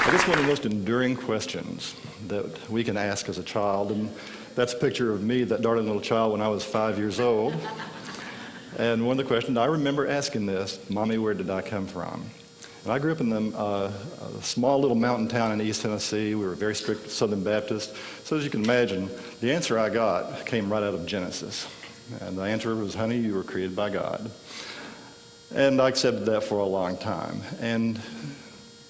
I guess one of the most enduring questions that we can ask as a child, and that's a picture of me, that darling little child, when I was 5 years old. And one of the questions, I remember asking this, Mommy, where did I come from? And I grew up in a small little mountain town in East Tennessee. We were very strict Southern Baptist. So as you can imagine, the answer I got came right out of Genesis. And the answer was, honey, you were created by God. And I accepted that for a long time. And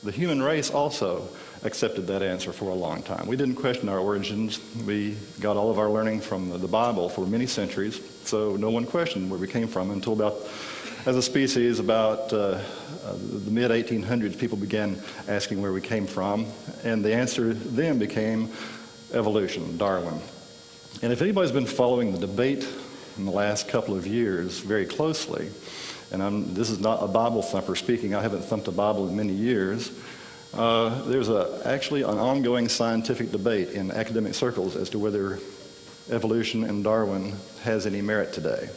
the human race also accepted that answer for a long time. We didn't question our origins. We got all of our learning from the Bible for many centuries, so no one questioned where we came from until about, as a species, about the mid-1800s, people began asking where we came from, and the answer then became evolution, Darwin. And if anybody's been following the debate in the last couple of years very closely, and this is not a Bible thumper speaking, I haven't thumped a Bible in many years, there's actually an ongoing scientific debate in academic circles as to whether evolution and Darwin has any merit today.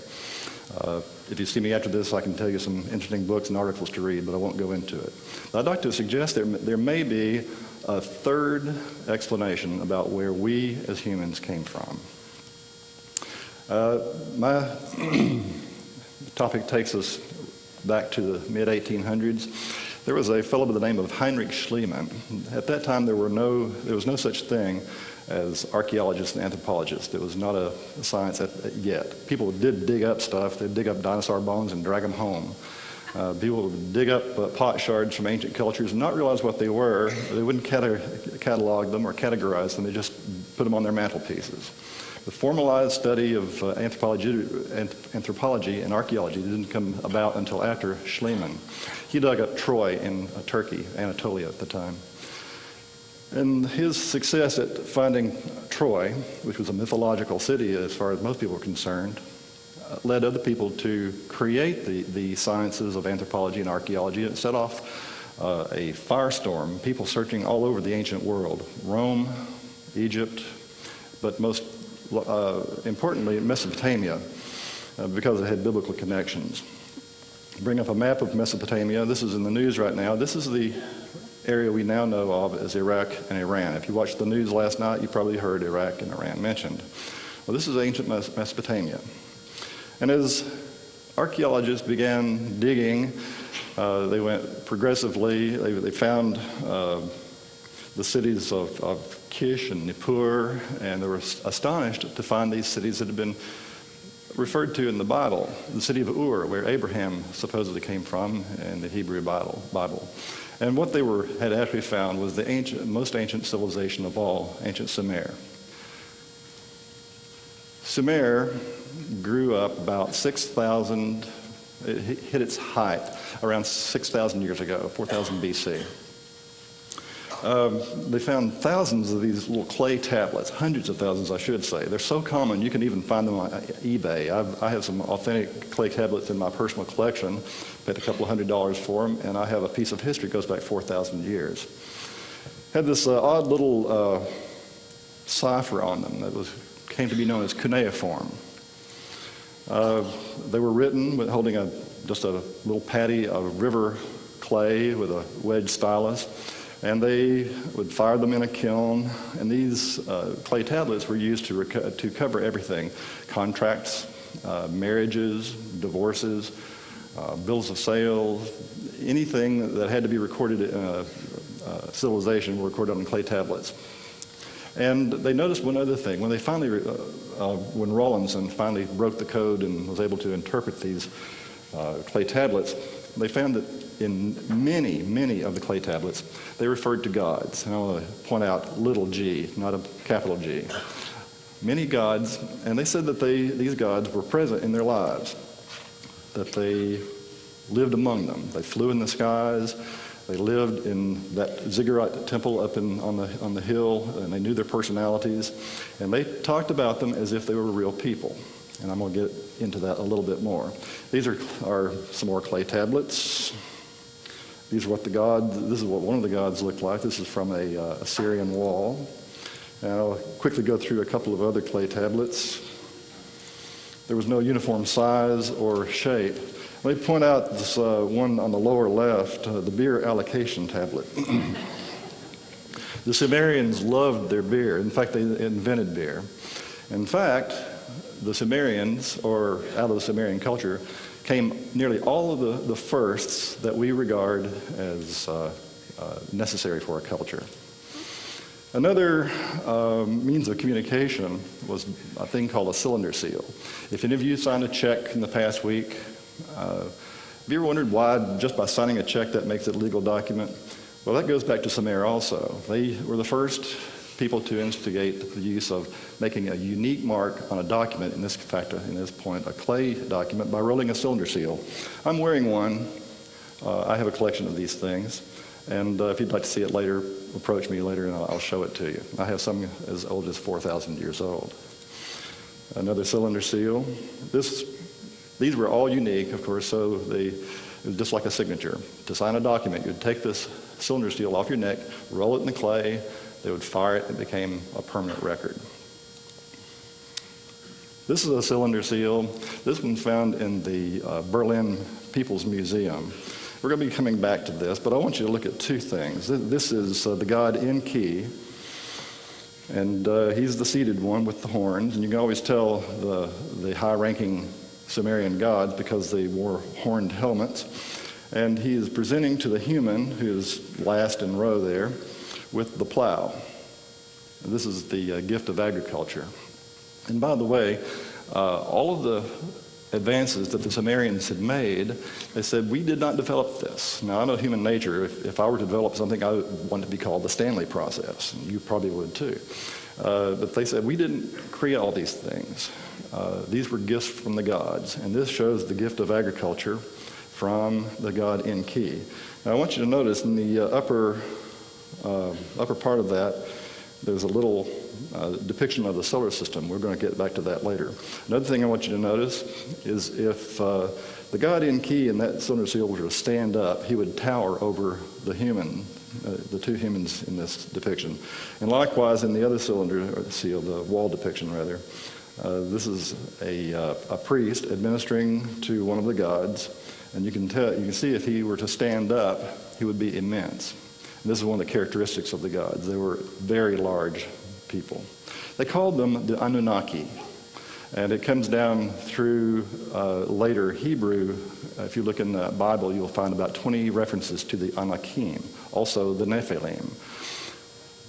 If you see me after this, I can tell you some interesting books and articles to read, but I won't go into it. I'd like to suggest there may be a third explanation about where we as humans came from. My topic takes us back to the mid-1800s. There was a fellow by the name of Heinrich Schliemann. At that time, there was no such thing as archaeologists and anthropologists. It was not a science yet. People did dig up stuff. They'd dig up dinosaur bones and drag them home. People would dig up pot shards from ancient cultures and not realize what they were. They wouldn't catalog them or categorize them. They just put them on their mantelpieces. The formalized study of anthropology and archaeology didn't come about until after Schliemann. He dug up Troy in Turkey, Anatolia at the time. And his success at finding Troy, which was a mythological city as far as most people were concerned, led other people to create the sciences of anthropology and archaeology. It set off a firestorm, people searching all over the ancient world, Rome, Egypt, but most importantly, Mesopotamia, because it had biblical connections. Bring up a map of Mesopotamia. This is in the news right now. This is the area we now know of as Iraq and Iran. If you watched the news last night, you probably heard Iraq and Iran mentioned. Well, this is ancient Mesopotamia. And as archaeologists began digging, they went progressively. They found the cities of Kish and Nippur, and they were astonished to find these cities that had been referred to in the Bible. The city of Ur, where Abraham supposedly came from in the Hebrew Bible. And what they had actually found was the most ancient civilization of all, ancient Sumer. Sumer grew up about 6,000, it hit its height around 6,000 years ago, 4,000 BC. They found thousands of these little clay tablets, hundreds of thousands, I should say. They're so common, you can even find them on eBay. I have some authentic clay tablets in my personal collection, paid a couple of $100s for them, and I have a piece of history that goes back 4,000 years. Had this odd little cipher on them that came to be known as cuneiform. They were written with holding just a little patty of river clay with a wedge stylus. And they would fire them in a kiln, and these clay tablets were used to cover everything: contracts, marriages, divorces, bills of sale, anything that had to be recorded in a civilization were recorded on clay tablets. And they noticed one other thing. When they finally, when Rawlinson finally broke the code and was able to interpret these clay tablets, they found that in many of the clay tablets, they referred to gods. And I want to point out little g, not a capital G. Many gods, and they said that these gods were present in their lives, that they lived among them. They flew in the skies. They lived in that ziggurat temple up on the hill, and they knew their personalities. And they talked about them as if they were real people. And I'm going to get into that a little bit more. These are some more clay tablets. These are this is what one of the gods looked like. This is from a Assyrian wall. And I'll quickly go through a couple of other clay tablets. There was no uniform size or shape. Let me point out this one on the lower left, the beer allocation tablet. The Sumerians loved their beer. In fact, they invented beer. In fact, the Sumerians, or out of the Sumerian culture, came nearly all of the firsts that we regard as necessary for a culture. Another means of communication was a thing called a cylinder seal. If any of you signed a check in the past week, have you ever wondered why just by signing a check that makes it a legal document? Well, that goes back to Sumer also. They were the first people to instigate the use of making a unique mark on a document, in this fact, in this point, a clay document, by rolling a cylinder seal. I'm wearing one. I have a collection of these things. And if you'd like to see it later, approach me later and I'll show it to you. I have some as old as 4,000 years old. Another cylinder seal. These were all unique, of course, so it was just like a signature. To sign a document, you'd take this cylinder seal off your neck, roll it in the clay, they would fire it, it became a permanent record. This is a cylinder seal. This one's found in the Berlin People's Museum. We're going to be coming back to this, but I want you to look at two things. This is the god Enki, and he's the seated one with the horns, and you can always tell the high-ranking Sumerian gods because they wore horned helmets. And he is presenting to the human, who is last in row there, with the plow. And this is the gift of agriculture. And by the way, all of the advances that the Sumerians had made, they said, we did not develop this. Now, I know human nature. If I were to develop something, I would want it to be called the Stanley process. And you probably would too. But they said, we didn't create all these things. These were gifts from the gods. And this shows the gift of agriculture from the god Enki. Now, I want you to notice in the upper part of that, there's a little depiction of the solar system. We're going to get back to that later. Another thing I want you to notice is if the god Enki in that cylinder seal were to stand up, he would tower over the human, the two humans in this depiction. And likewise in the other cylinder seal, the wall depiction rather, this is a priest administering to one of the gods, and you can see if he were to stand up, he would be immense. And this is one of the characteristics of the gods. They were very large people. They called them the Anunnaki. And it comes down through later Hebrew. If you look in the Bible, you'll find about 20 references to the Anakim, also the Nephilim.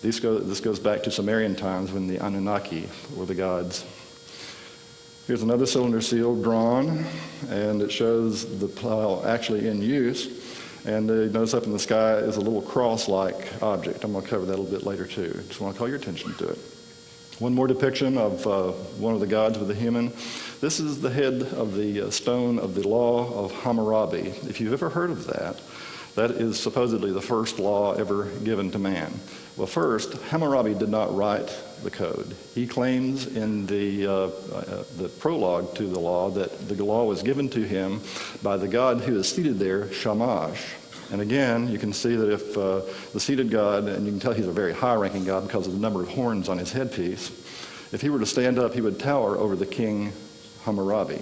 This goes back to Sumerian times when the Anunnaki were the gods. Here's another cylinder seal drawn, and it shows the plow actually in use. And notice up in the sky is a little cross-like object. I'm going to cover that a little bit later too. Just want to call your attention to it. One more depiction of one of the gods with a human. This is the head of the stone of the law of Hammurabi. If you've ever heard of that, that is supposedly the first law ever given to man. Well, first, Hammurabi did not write the code. He claims in the prologue to the law that the law was given to him by the god who is seated there, Shamash. And again, you can see that if the seated god, and you can tell he's a very high-ranking god because of the number of horns on his headpiece, if he were to stand up, he would tower over the king Hammurabi.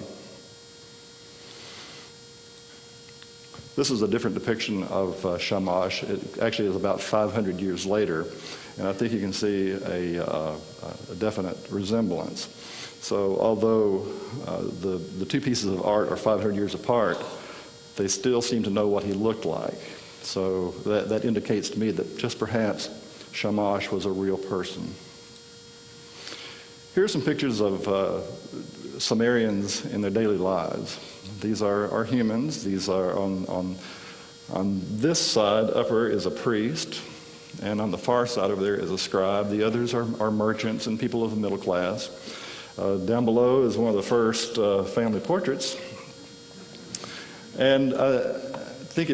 This is a different depiction of Shamash. It actually is about 500 years later, and I think you can see a definite resemblance. So although the two pieces of art are 500 years apart, they still seem to know what he looked like. So that indicates to me that just perhaps Shamash was a real person. Here are some pictures of Sumerians in their daily lives. These are humans. These are on this side upper is a priest, and on the far side over there is a scribe. The others are merchants and people of the middle class. Down below is one of the first family portraits. And I think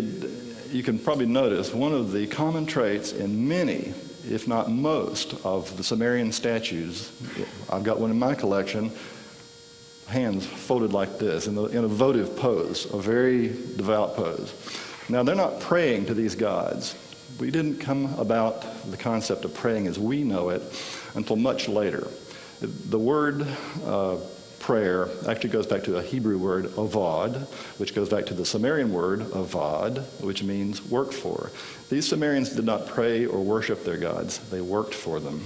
you can probably notice one of the common traits in many, if not most, of the Sumerian statues. I've got one in my collection. Hands folded like this in a votive pose, a very devout pose. Now, they're not praying to these gods. We didn't come about the concept of praying as we know it until much later. The word prayer actually goes back to a Hebrew word, avad, which goes back to the Sumerian word, avad, which means work for. These Sumerians did not pray or worship their gods. They worked for them.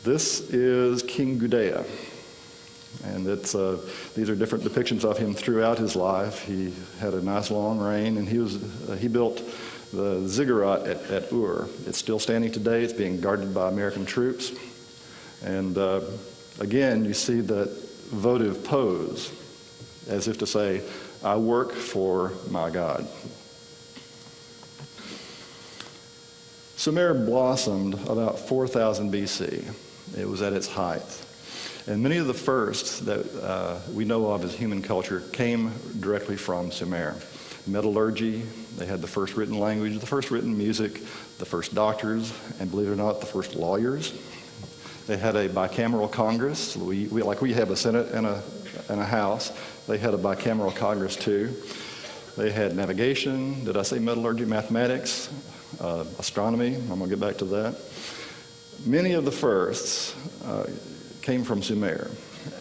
This is King Gudea. And these are different depictions of him throughout his life. He had a nice long reign, and he built the ziggurat at Ur. It's still standing today. It's being guarded by American troops. And again, you see that votive pose, as if to say, I work for my God. Sumer blossomed about 4000 BC. It was at its height. And many of the firsts that we know of as human culture came directly from Sumer. Metallurgy, they had the first written language, the first written music, the first doctors, and believe it or not, the first lawyers. They had a bicameral Congress. Like we have a Senate and a House. They had a bicameral Congress too. They had navigation, did I say metallurgy, mathematics, astronomy, I'm going to get back to that. Many of the firsts came from Sumer.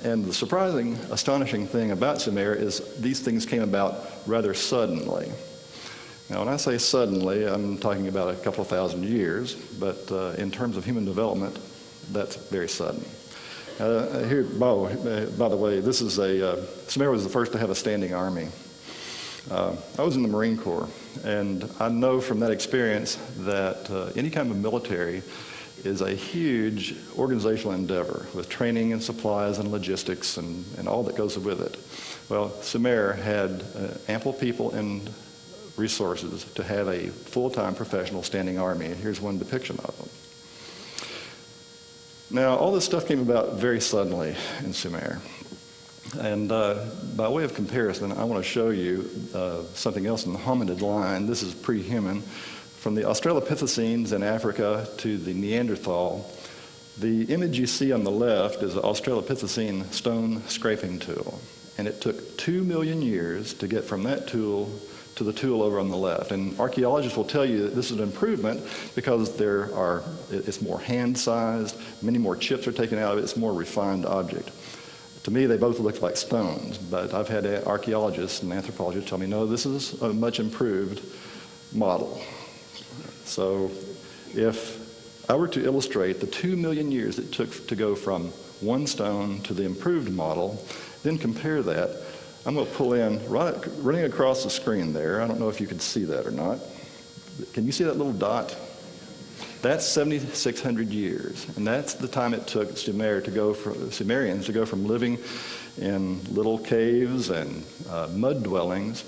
And the surprising, astonishing thing about Sumer is these things came about rather suddenly. Now, when I say suddenly, I'm talking about a couple of thousand years, but in terms of human development, that's very sudden. Here, by the way, this is Sumer was the first to have a standing army. I was in the Marine Corps, and I know from that experience that any kind of military is a huge organizational endeavor with training and supplies and logistics and all that goes with it. Well, Sumer had ample people and resources to have a full-time professional standing army, and here's one depiction of them. Now, all this stuff came about very suddenly in Sumer. And by way of comparison, I want to show you something else in the hominid line. This is pre-human. From the Australopithecines in Africa to the Neanderthal, the image you see on the left is an Australopithecine stone scraping tool. And it took 2 million years to get from that tool to the tool over on the left. And archaeologists will tell you that this is an improvement because it's more hand-sized, many more chips are taken out of it, it's a more refined object. To me, they both look like stones, but I've had archaeologists and anthropologists tell me, no, this is a much improved model. So if I were to illustrate the 2 million years it took to go from one stone to the improved model, then compare that, I'm going to pull in, running across the screen there, I don't know if you can see that or not. Can you see that little dot? That's 7,600 years, and that's the time it took Sumerians to go from living in little caves and mud dwellings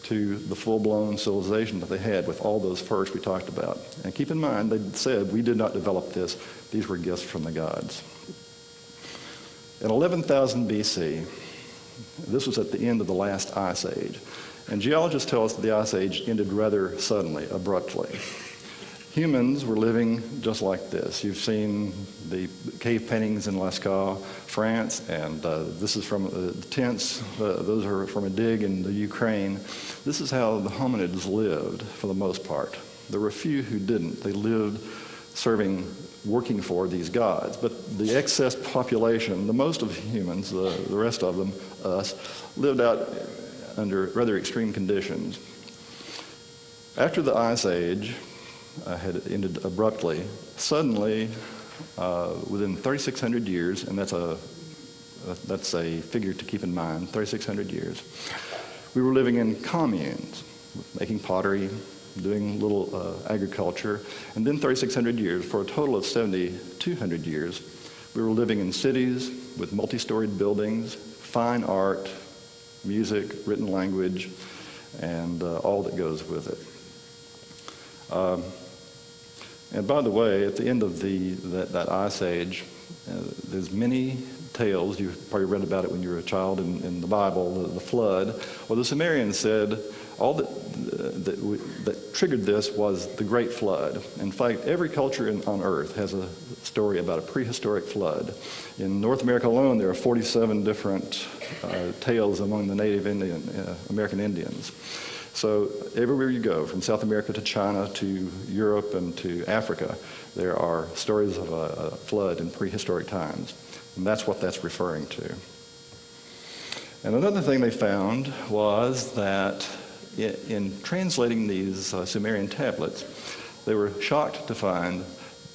to the full-blown civilization that they had with all those firsts we talked about. And keep in mind, they said, we did not develop this. These were gifts from the gods. In 11,000 BC, this was at the end of the last ice age. And geologists tell us that the ice age ended rather suddenly, abruptly. Humans were living just like this. You've seen the cave paintings in Lascaux, France, and this is from the tents. Those are from a dig in the Ukraine. This is how the hominids lived for the most part. There were a few who didn't. They lived working for these gods. But the excess population, the most of humans, the rest of them, us, lived out under rather extreme conditions. After the Ice Age had ended abruptly, suddenly, within 3,600 years, and that's a figure to keep in mind, 3,600 years, we were living in communes, making pottery, doing little agriculture, and then 3,600 years, for a total of 7,200 years, we were living in cities with multi-storied buildings, fine art, music, written language, and all that goes with it. And by the way, at the end of that ice age, there's many tales. You've probably read about it when you were a child in the Bible, the flood. Well, the Sumerians said all that triggered this was the Great Flood. In fact, every culture on Earth has a story about a prehistoric flood. In North America alone, there are 47 different tales among the Native American Indians. So everywhere you go, from South America to China to Europe and to Africa, there are stories of a flood in prehistoric times. And that's what that's referring to. And another thing they found was that in translating these Sumerian tablets, they were shocked to find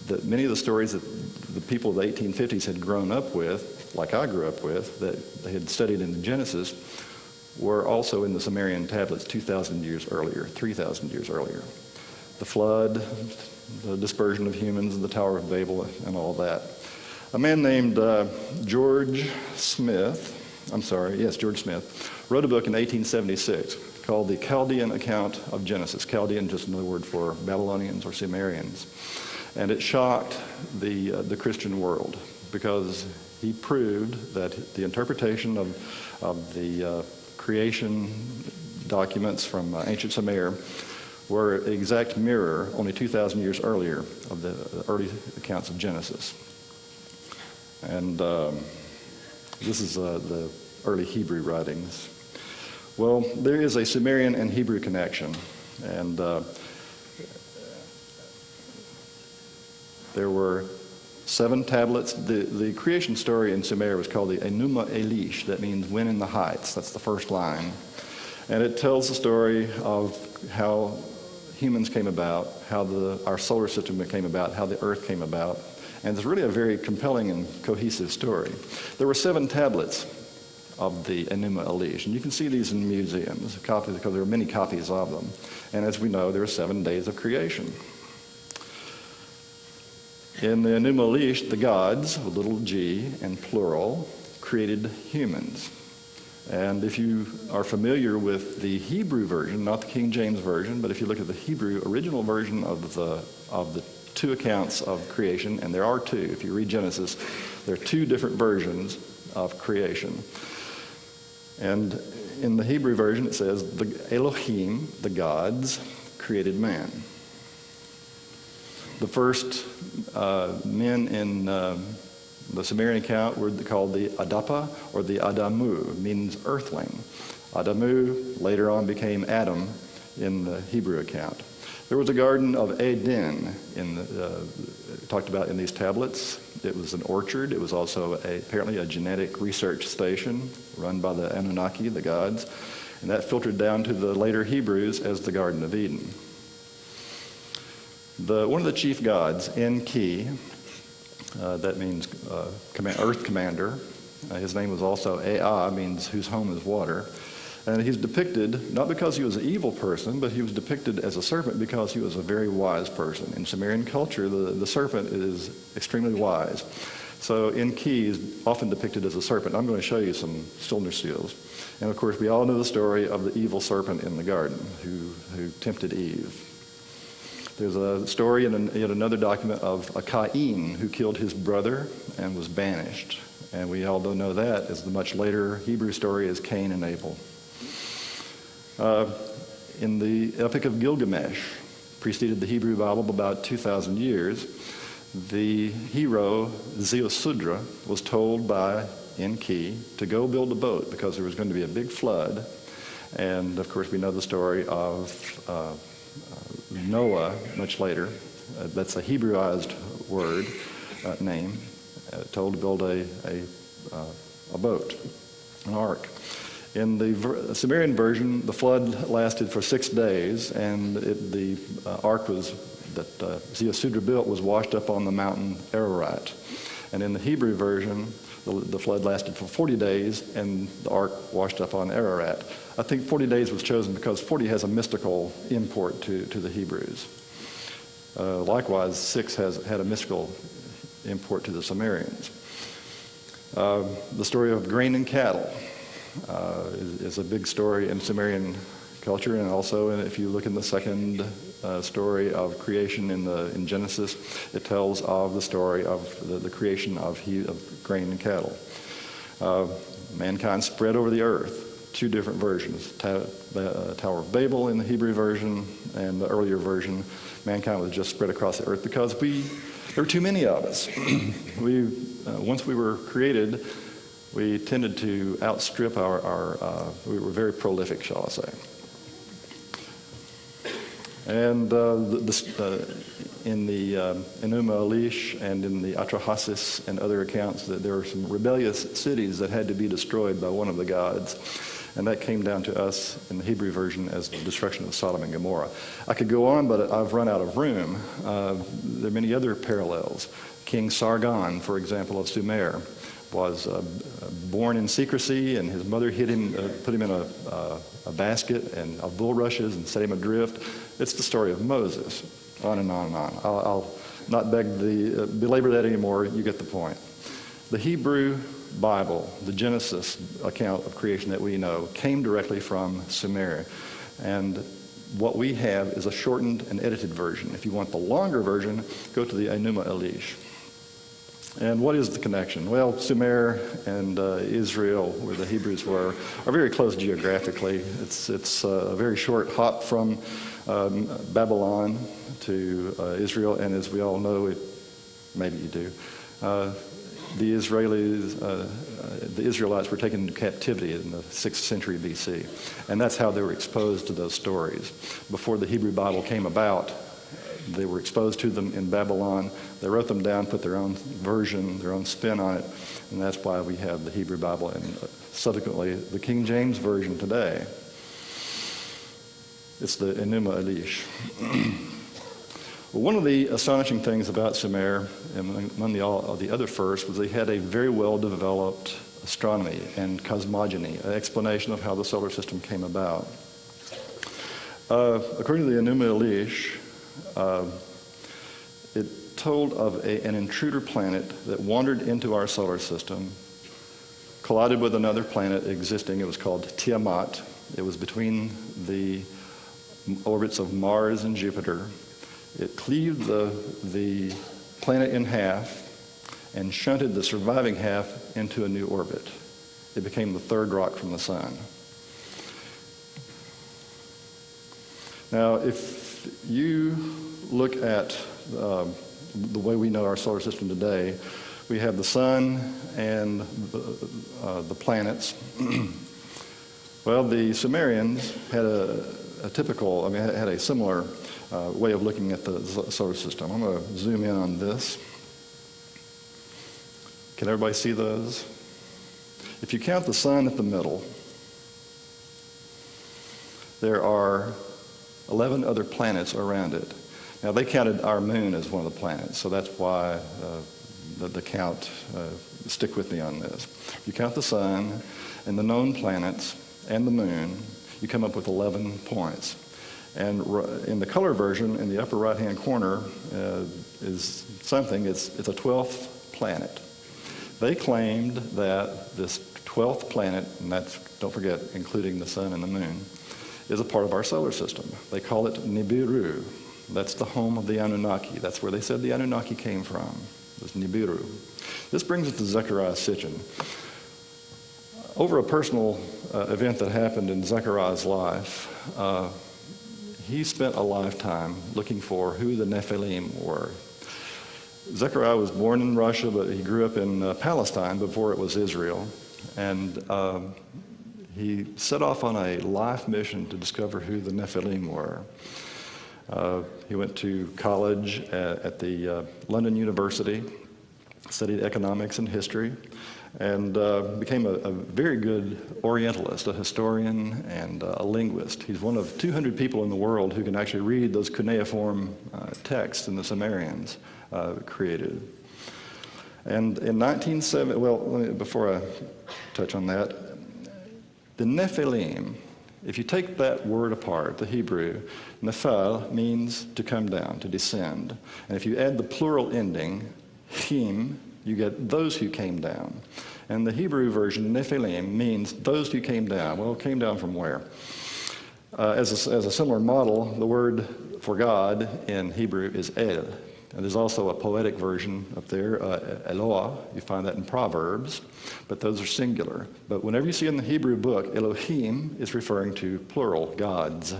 that many of the stories that the people of the 1850s had grown up with, like I grew up with, that they had studied in the Genesis, were also in the Sumerian tablets 2,000 years earlier, 3,000 years earlier. The flood, the dispersion of humans, and the Tower of Babel, and all that. A man named George Smith, wrote a book in 1876 called The Chaldean Account of Genesis. Chaldean, just another word for Babylonians or Sumerians. And it shocked the Christian world because he proved that the interpretation of the creation documents from ancient Sumer were an exact mirror, only 2,000 years earlier, of the early accounts of Genesis. And this is the early Hebrew writings. Well, there is a Sumerian and Hebrew connection, and there were 7 tablets. The creation story in Sumer was called the Enuma Elish. That means when in the heights. That's the first line. And it tells the story of how humans came about, how our solar system came about, how the earth came about. And it's really a very compelling and cohesive story. There were 7 tablets of the Enuma Elish, and you can see these in museums, copies, because there are many copies of them. And as we know, there are 7 days of creation. In the Enuma Elish, the gods, with little g and plural, created humans. And if you are familiar with the Hebrew version, not the King James version, but if you look at the Hebrew original version of the 2 accounts of creation, and there are 2, if you read Genesis, there are 2 different versions of creation. And in the Hebrew version, it says, the Elohim, the gods, created man. The first men in the Sumerian account were called the Adapa or the Adamu, means earthling. Adamu later on became Adam in the Hebrew account. There was a garden of Eden talked about in these tablets. It was an orchard. It was also apparently a genetic research station run by the Anunnaki, the gods, and that filtered down to the later Hebrews as the Garden of Eden. One of the chief gods, Enki, that means earth commander. His name was also Ea, means whose home is water. And he's depicted, not because he was an evil person, but he was depicted as a serpent because he was a very wise person. In Sumerian culture, the serpent is extremely wise. So Enki is often depicted as a serpent. I'm going to show you some cylinder seals. And of course, we all know the story of the evil serpent in the garden who tempted Eve. There's a story in yet another document of a Cain who killed his brother and was banished. And we all know that as the much later Hebrew story is Cain and Abel. In the Epic of Gilgamesh, preceded the Hebrew Bible by about 2,000 years, the hero Ziusudra was told by Enki to go build a boat because there was going to be a big flood. And of course we know the story of Noah much later. That's a Hebrewized word, name, told to build a boat, an ark. In the Sumerian version, the flood lasted for 6 days, and the ark that Ziusudra built was washed up on the mountain Ararat. And in the Hebrew version, the flood lasted for 40 days, and the ark washed up on Ararat. I think 40 days was chosen because 40 has a mystical import to the Hebrews. Likewise, 6 had a mystical import to the Sumerians. The story of grain and cattle is a big story in Sumerian culture, and also if you look in the second story of creation in Genesis, it tells of the story of the creation of grain and cattle. Mankind spread over the earth. 2 different versions. The Tower of Babel in the Hebrew version, and the earlier version, mankind was just spread across the earth because there were too many of us. Once we were created, we tended to outstrip we were very prolific, shall I say. And in the Enuma Elish and in the Atrahasis and other accounts, that there were some rebellious cities that had to be destroyed by one of the gods. And that came down to us in the Hebrew version as the destruction of Sodom and Gomorrah. I could go on, but I've run out of room. There are many other parallels. King Sargon, for example, of Sumer, was born in secrecy, and his mother hid him, put him in a basket and of bulrushes and set him adrift. It's the story of Moses, on and on and on. I'll not belabor that anymore. You get the point. The Hebrew Bible, the Genesis account of creation that we know, came directly from Sumer. And what we have is a shortened and edited version. If you want the longer version, go to the Enuma Elish. And what is the connection? Well, Sumer and Israel, where the Hebrews were, are very close geographically. It's a very short hop from Babylon to Israel, and as we all know, maybe you do, the Israelites were taken into captivity in the 6th century BC, and that's how they were exposed to those stories. Before the Hebrew Bible came about, they were exposed to them in Babylon. They wrote them down, put their own version, their own spin on it, and that's why we have the Hebrew Bible and subsequently the King James Version today. It's the Enuma Elish. Well, one of the astonishing things about Sumer, among all the other firsts, was they had a very well-developed astronomy and cosmogony, an explanation of how the solar system came about. According to the Enuma Elish, it told of an intruder planet that wandered into our solar system, collided with another planet existing. It was called Tiamat. It was between the orbits of Mars and Jupiter. It cleaved the planet in half and shunted the surviving half into a new orbit. It became the third rock from the sun. Now, if you look at the way we know our solar system today, we have the sun and the planets. Well, the Sumerians had had a similar way of looking at the solar system. I'm going to zoom in on this. Can everybody see those? If you count the sun at the middle, there are 11 other planets around it. Now, they counted our moon as one of the planets, so that's why the count, stick with me on this. If you count the sun and the known planets and the moon, you come up with 11 points. And in the color version, in the upper right-hand corner, is something, it's a 12th planet. They claimed that this 12th planet, and that's, don't forget, including the sun and the moon, is a part of our solar system. They call it Nibiru. That's the home of the Anunnaki. That's where they said the Anunnaki came from, was Nibiru. This brings us to Zechariah Sitchin. Over a personal event that happened in Zechariah's life, he spent a lifetime looking for who the Nephilim were. Zechariah was born in Russia, but he grew up in Palestine before it was Israel. And he set off on a life mission to discover who the Nephilim were. He went to college at the London University, studied economics and history, and became a very good Orientalist, a historian, and a linguist. He's one of 200 people in the world who can actually read those cuneiform texts in the Sumerians created. And in 1970, well, before I touch on that, the Nephilim, if you take that word apart, the Hebrew, Nephal means to come down, to descend. And if you add the plural ending, him, you get those who came down. And the Hebrew version, Nephilim, means those who came down. Well, came down from where? As a similar model, the word for God in Hebrew is El. And there's also a poetic version up there, Eloah. You find that in Proverbs, but those are singular. But whenever you see in the Hebrew book, Elohim is referring to plural, gods.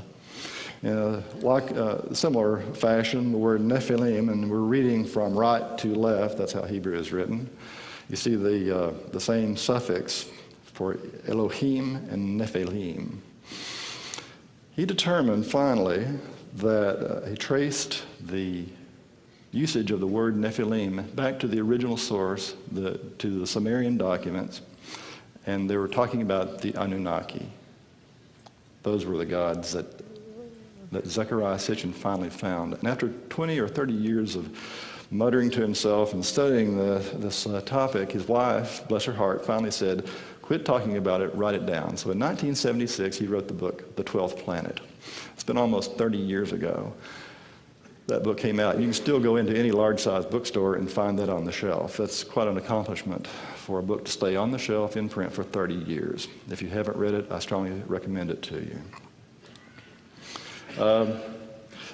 Like similar fashion, the word Nephilim, and we're reading from right to left, that's how Hebrew is written. You see the same suffix for Elohim and Nephilim. He determined finally that he traced the usage of the word Nephilim back to the original source, to the Sumerian documents, and they were talking about the Anunnaki. Those were the gods that Zecharia Sitchin finally found. And after 20 or 30 years of muttering to himself and studying this topic, his wife, bless her heart, finally said, quit talking about it, write it down. So in 1976, he wrote the book, The 12th Planet. It's been almost 30 years ago that book came out. You can still go into any large-sized bookstore and find that on the shelf. That's quite an accomplishment for a book to stay on the shelf in print for 30 years. If you haven't read it, I strongly recommend it to you.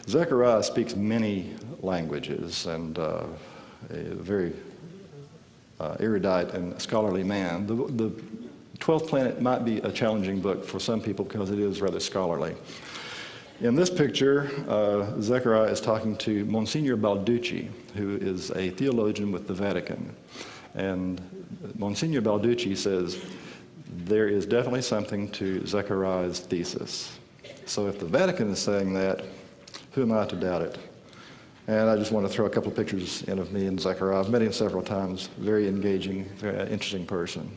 Zecharia speaks many languages and a very erudite and scholarly man. The 12th Planet might be a challenging book for some people because it is rather scholarly. In this picture, Zecharia is talking to Monsignor Balducci, who is a theologian with the Vatican. And Monsignor Balducci says, there is definitely something to Zechariah's thesis. So if the Vatican is saying that, who am I to doubt it? And I just want to throw a couple of pictures in of me and Zecharia. I've met him several times. Very engaging, very interesting person.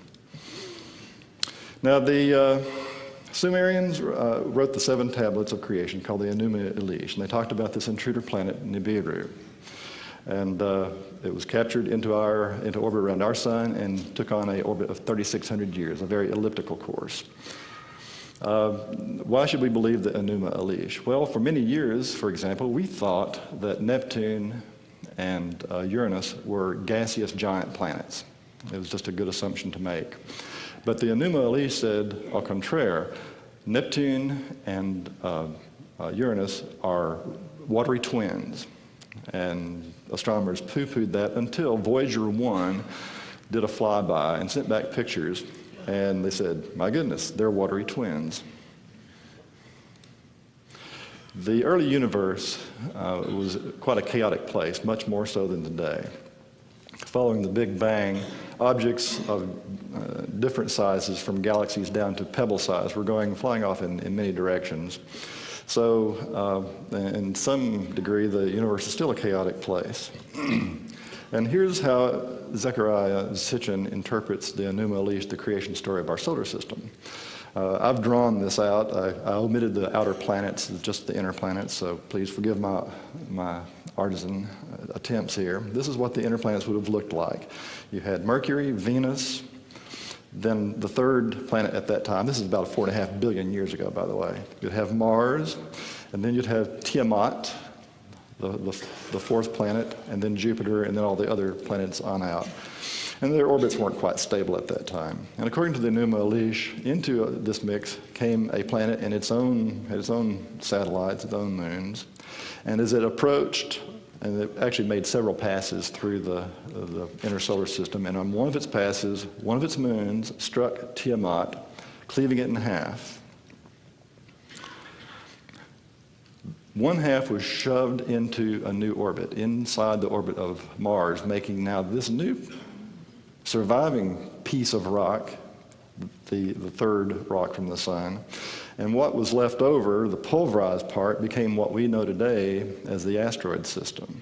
Now, the Sumerians wrote the 7 tablets of creation called the Enuma Elish, and they talked about this intruder planet Nibiru. And it was captured into orbit around our sun and took on an orbit of 3,600 years, a very elliptical course. Why should we believe the Enuma Elish? Well, for many years, for example, we thought that Neptune and Uranus were gaseous giant planets. It was just a good assumption to make. But the Enuma Elish said, au contraire, Neptune and Uranus are watery twins. And astronomers poo-pooed that until Voyager 1 did a flyby and sent back pictures. And they said, my goodness, they're watery twins. The early universe was quite a chaotic place, much more so than today. Following the Big Bang, objects of different sizes, from galaxies down to pebble size, were flying off in many directions. So, in some degree, the universe is still a chaotic place. And here's how Zecharia Sitchin interprets the Enuma Elish, the creation story of our solar system. I've drawn this out. I omitted the outer planets, just the inner planets, so please forgive my artisan attempts here. This is what the inner planets would have looked like. You had Mercury, Venus, then the third planet at that time, this is about 4.5 billion years ago, by the way. You'd have Mars, and then you'd have Tiamat, the fourth planet, and then Jupiter, and then all the other planets on out. And their orbits weren't quite stable at that time. And according to the Enuma Elish, into this mix came a planet and had its own satellites, its own moons. And as it approached, and it actually made several passes through the inner solar system, and on one of its passes, one of its moons struck Tiamat, cleaving it in half. One half was shoved into a new orbit, inside the orbit of Mars, making now this new surviving piece of rock, the third rock from the sun. And what was left over, the pulverized part, became what we know today as the asteroid system.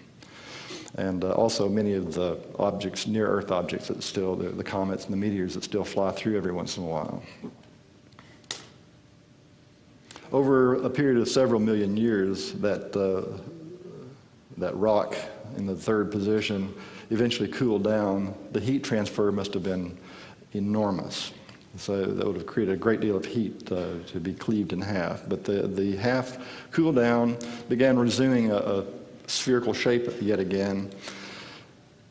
And also many of the objects, near-Earth objects that still, the comets and the meteors that still fly through every once in a while. Over a period of several million years, that rock in the third position eventually cooled down. The heat transfer must have been enormous. So that would have created a great deal of heat to be cleaved in half. But the half cooled down, began resuming a spherical shape yet again,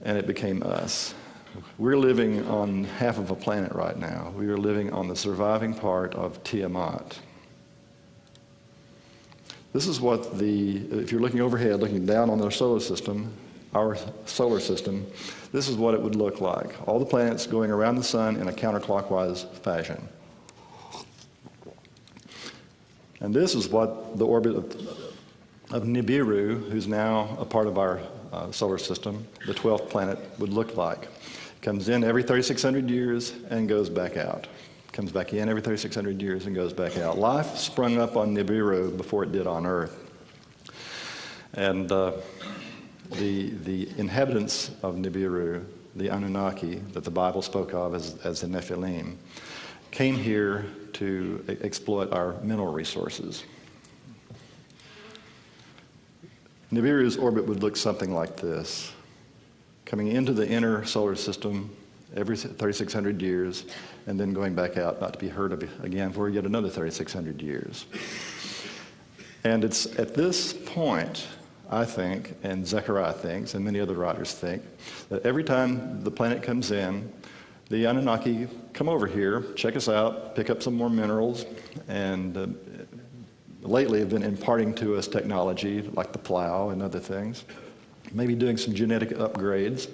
and it became us. We're living on half of a planet right now. We are living on the surviving part of Tiamat. This is what if you're looking overhead, looking down on our solar system, this is what it would look like. All the planets going around the sun in a counterclockwise fashion. And this is what the orbit of Nibiru, who's now a part of our solar system, the 12th planet, would look like. It comes in every 3,600 years and goes back out. Comes back in every 3,600 years and goes back out. Life sprung up on Nibiru before it did on Earth. And the inhabitants of Nibiru, the Anunnaki that the Bible spoke of as the Nephilim, came here to exploit our mineral resources. Nibiru's orbit would look something like this, coming into the inner solar system every 3,600 years, and then going back out, not to be heard of again for yet another 3,600 years. And it's at this point, I think, and Zechariah thinks, and many other writers think, that every time the planet comes in, the Anunnaki come over here, check us out, pick up some more minerals, and lately have been imparting to us technology like the plow and other things, maybe doing some genetic upgrades,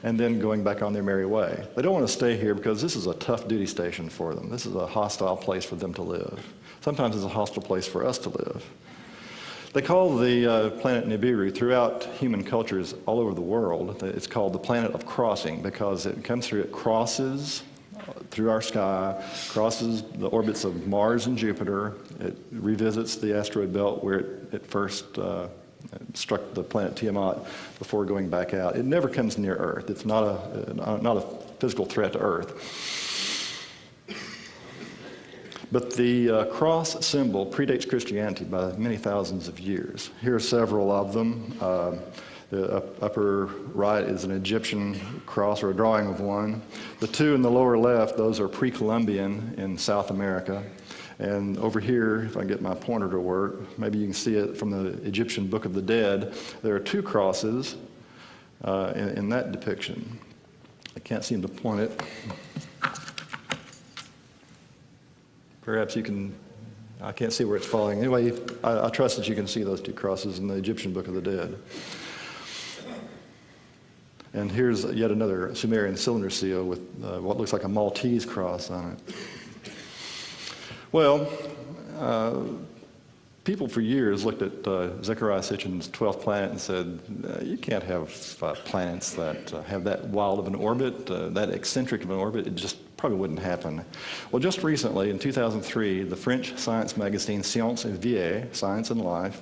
and then going back on their merry way. They don't want to stay here because this is a tough duty station for them. This is a hostile place for them to live. Sometimes it's a hostile place for us to live. They call the planet Nibiru, throughout human cultures all over the world, it's called the planet of crossing because it comes through, it crosses through our sky, crosses the orbits of Mars and Jupiter. It revisits the asteroid belt where it first struck the planet Tiamat before going back out. It never comes near Earth. It's not a physical threat to Earth. But the cross symbol predates Christianity by many thousands of years. Here are several of them. The upper right is an Egyptian cross, or a drawing of one. The two in the lower left, those are pre-Columbian in South America. And over here, if I can get my pointer to work, maybe you can see it from the Egyptian Book of the Dead. There are two crosses in that depiction. I can't seem to point it. Perhaps you can, I can't see where it's falling. Anyway, I trust that you can see those two crosses in the Egyptian Book of the Dead. And here's yet another Sumerian cylinder seal with what looks like a Maltese cross on it. Well, people for years looked at Zechariah Sitchin's 12th planet and said, you can't have planets that have that wild of an orbit, that eccentric of an orbit. It just probably wouldn't happen. Well, just recently, in 2003, the French science magazine Science et Vie, Science and Life,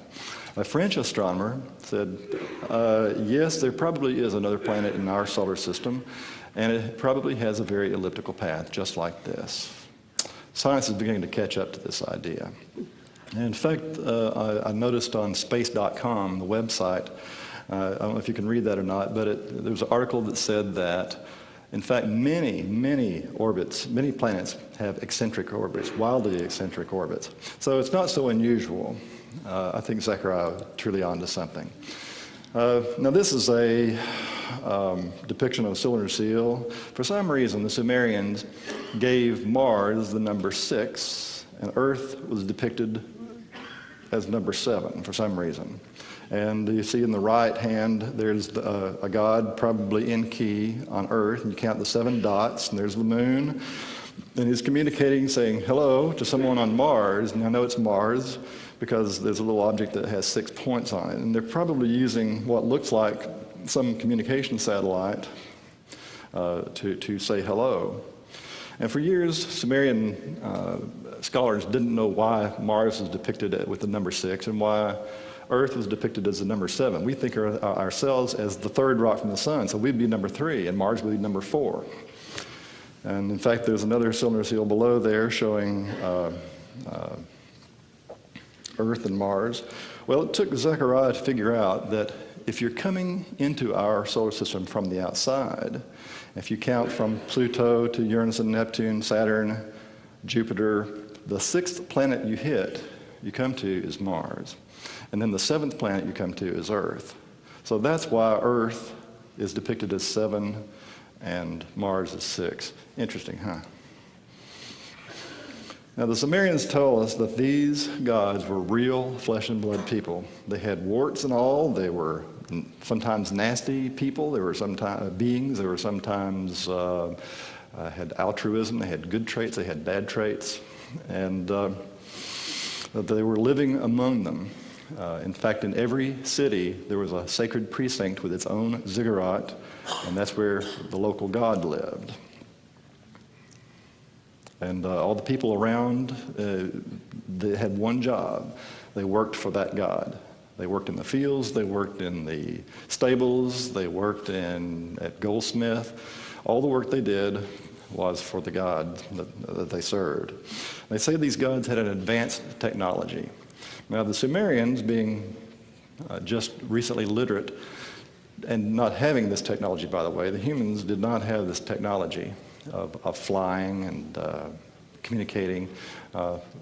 a French astronomer said, yes, there probably is another planet in our solar system, and it probably has a very elliptical path, just like this. Science is beginning to catch up to this idea. And in fact, I noticed on space.com, the website, I don't know if you can read that or not, but there was an article that said that, in fact, many orbits, many planets have eccentric orbits, wildly eccentric orbits. So it's not so unusual. I think Zechariah truly onto something. Now this is a depiction of a cylinder seal. For some reason, the Sumerians gave Mars the number 6, and Earth was depicted as number 7 for some reason. And you see in the right hand, there's a god probably in key on Earth, and you count the 7 dots, and there's the moon. And he's communicating, saying hello to someone on Mars, and I know it's Mars because there's a little object that has 6 points on it. And they're probably using what looks like some communication satellite to say hello. And for years, Sumerian scholars didn't know why Mars was depicted with the number 6 and why Earth was depicted as the number 7. We think of ourselves as the third rock from the sun, so we'd be number 3, and Mars would be number 4. And in fact, there's another cylinder seal below there showing Earth and Mars. Well, it took Zechariah to figure out that if you're coming into our solar system from the outside, if you count from Pluto to Uranus and Neptune, Saturn, Jupiter, the 6th planet you come to is Mars. And then the 7th planet you come to is Earth. So that's why Earth is depicted as 7 and Mars is 6. Interesting, huh? Now, the Sumerians tell us that these gods were real flesh and blood people. They had warts and all. They were sometimes nasty people. They were sometimes beings. They were sometimes had altruism. They had good traits. They had bad traits. And they were living among them. In fact, in every city, there was a sacred precinct with its own ziggurat, and that's where the local god lived. And all the people around, they had one job. They worked for that god. They worked in the fields, they worked in the stables, they worked at goldsmith. All the work they did was for the god that they served. They say these gods had an advanced technology. Now the Sumerians, being just recently literate and not having this technology, by the way, the humans did not have this technology of flying and communicating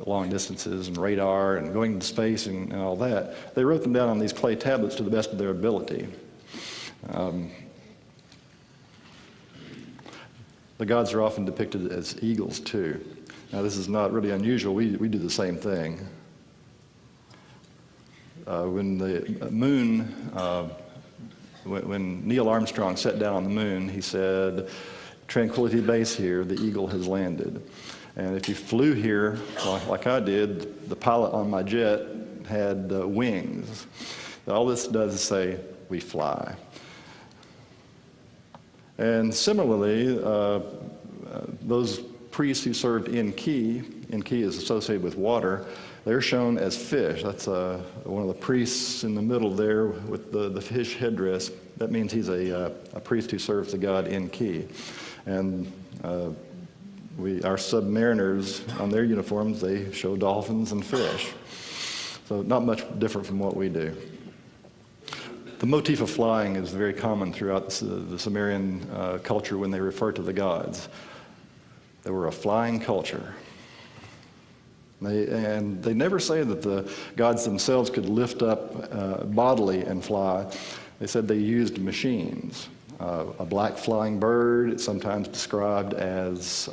long distances and radar and going into space and all that. They wrote them down on these clay tablets to the best of their ability. The gods are often depicted as eagles too. Now this is not really unusual. We do the same thing. When the moon, when Neil Armstrong sat down on the moon, he said, "Tranquility Base here, the eagle has landed." And if you flew here, like I did, the pilot on my jet had wings. All this does is say, we fly. And similarly, those priests who served Enki is associated with water, they're shown as fish. That's one of the priests in the middle there with the fish headdress. That means he's a priest who serves the god Enki. And our submariners, on their uniforms, they show dolphins and fish. So not much different from what we do. The motif of flying is very common throughout the Sumerian culture when they refer to the gods. They were a flying culture. They never say that the gods themselves could lift up bodily and fly. They said they used machines. A black flying bird, it's sometimes described as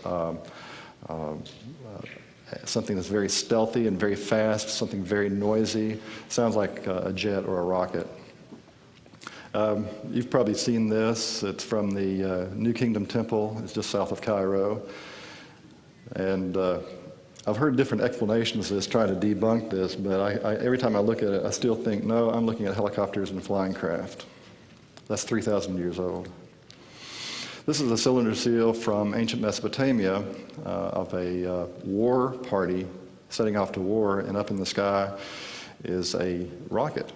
something that's very stealthy and very fast, something very noisy. Sounds like a jet or a rocket. You've probably seen this. It's from the New Kingdom Temple. It's just south of Cairo. And I've heard different explanations of this, trying to debunk this, but every time I look at it, I still think, no, I'm looking at helicopters and flying craft. That's 3,000 years old. This is a cylinder seal from ancient Mesopotamia of a war party setting off to war, and up in the sky is a rocket.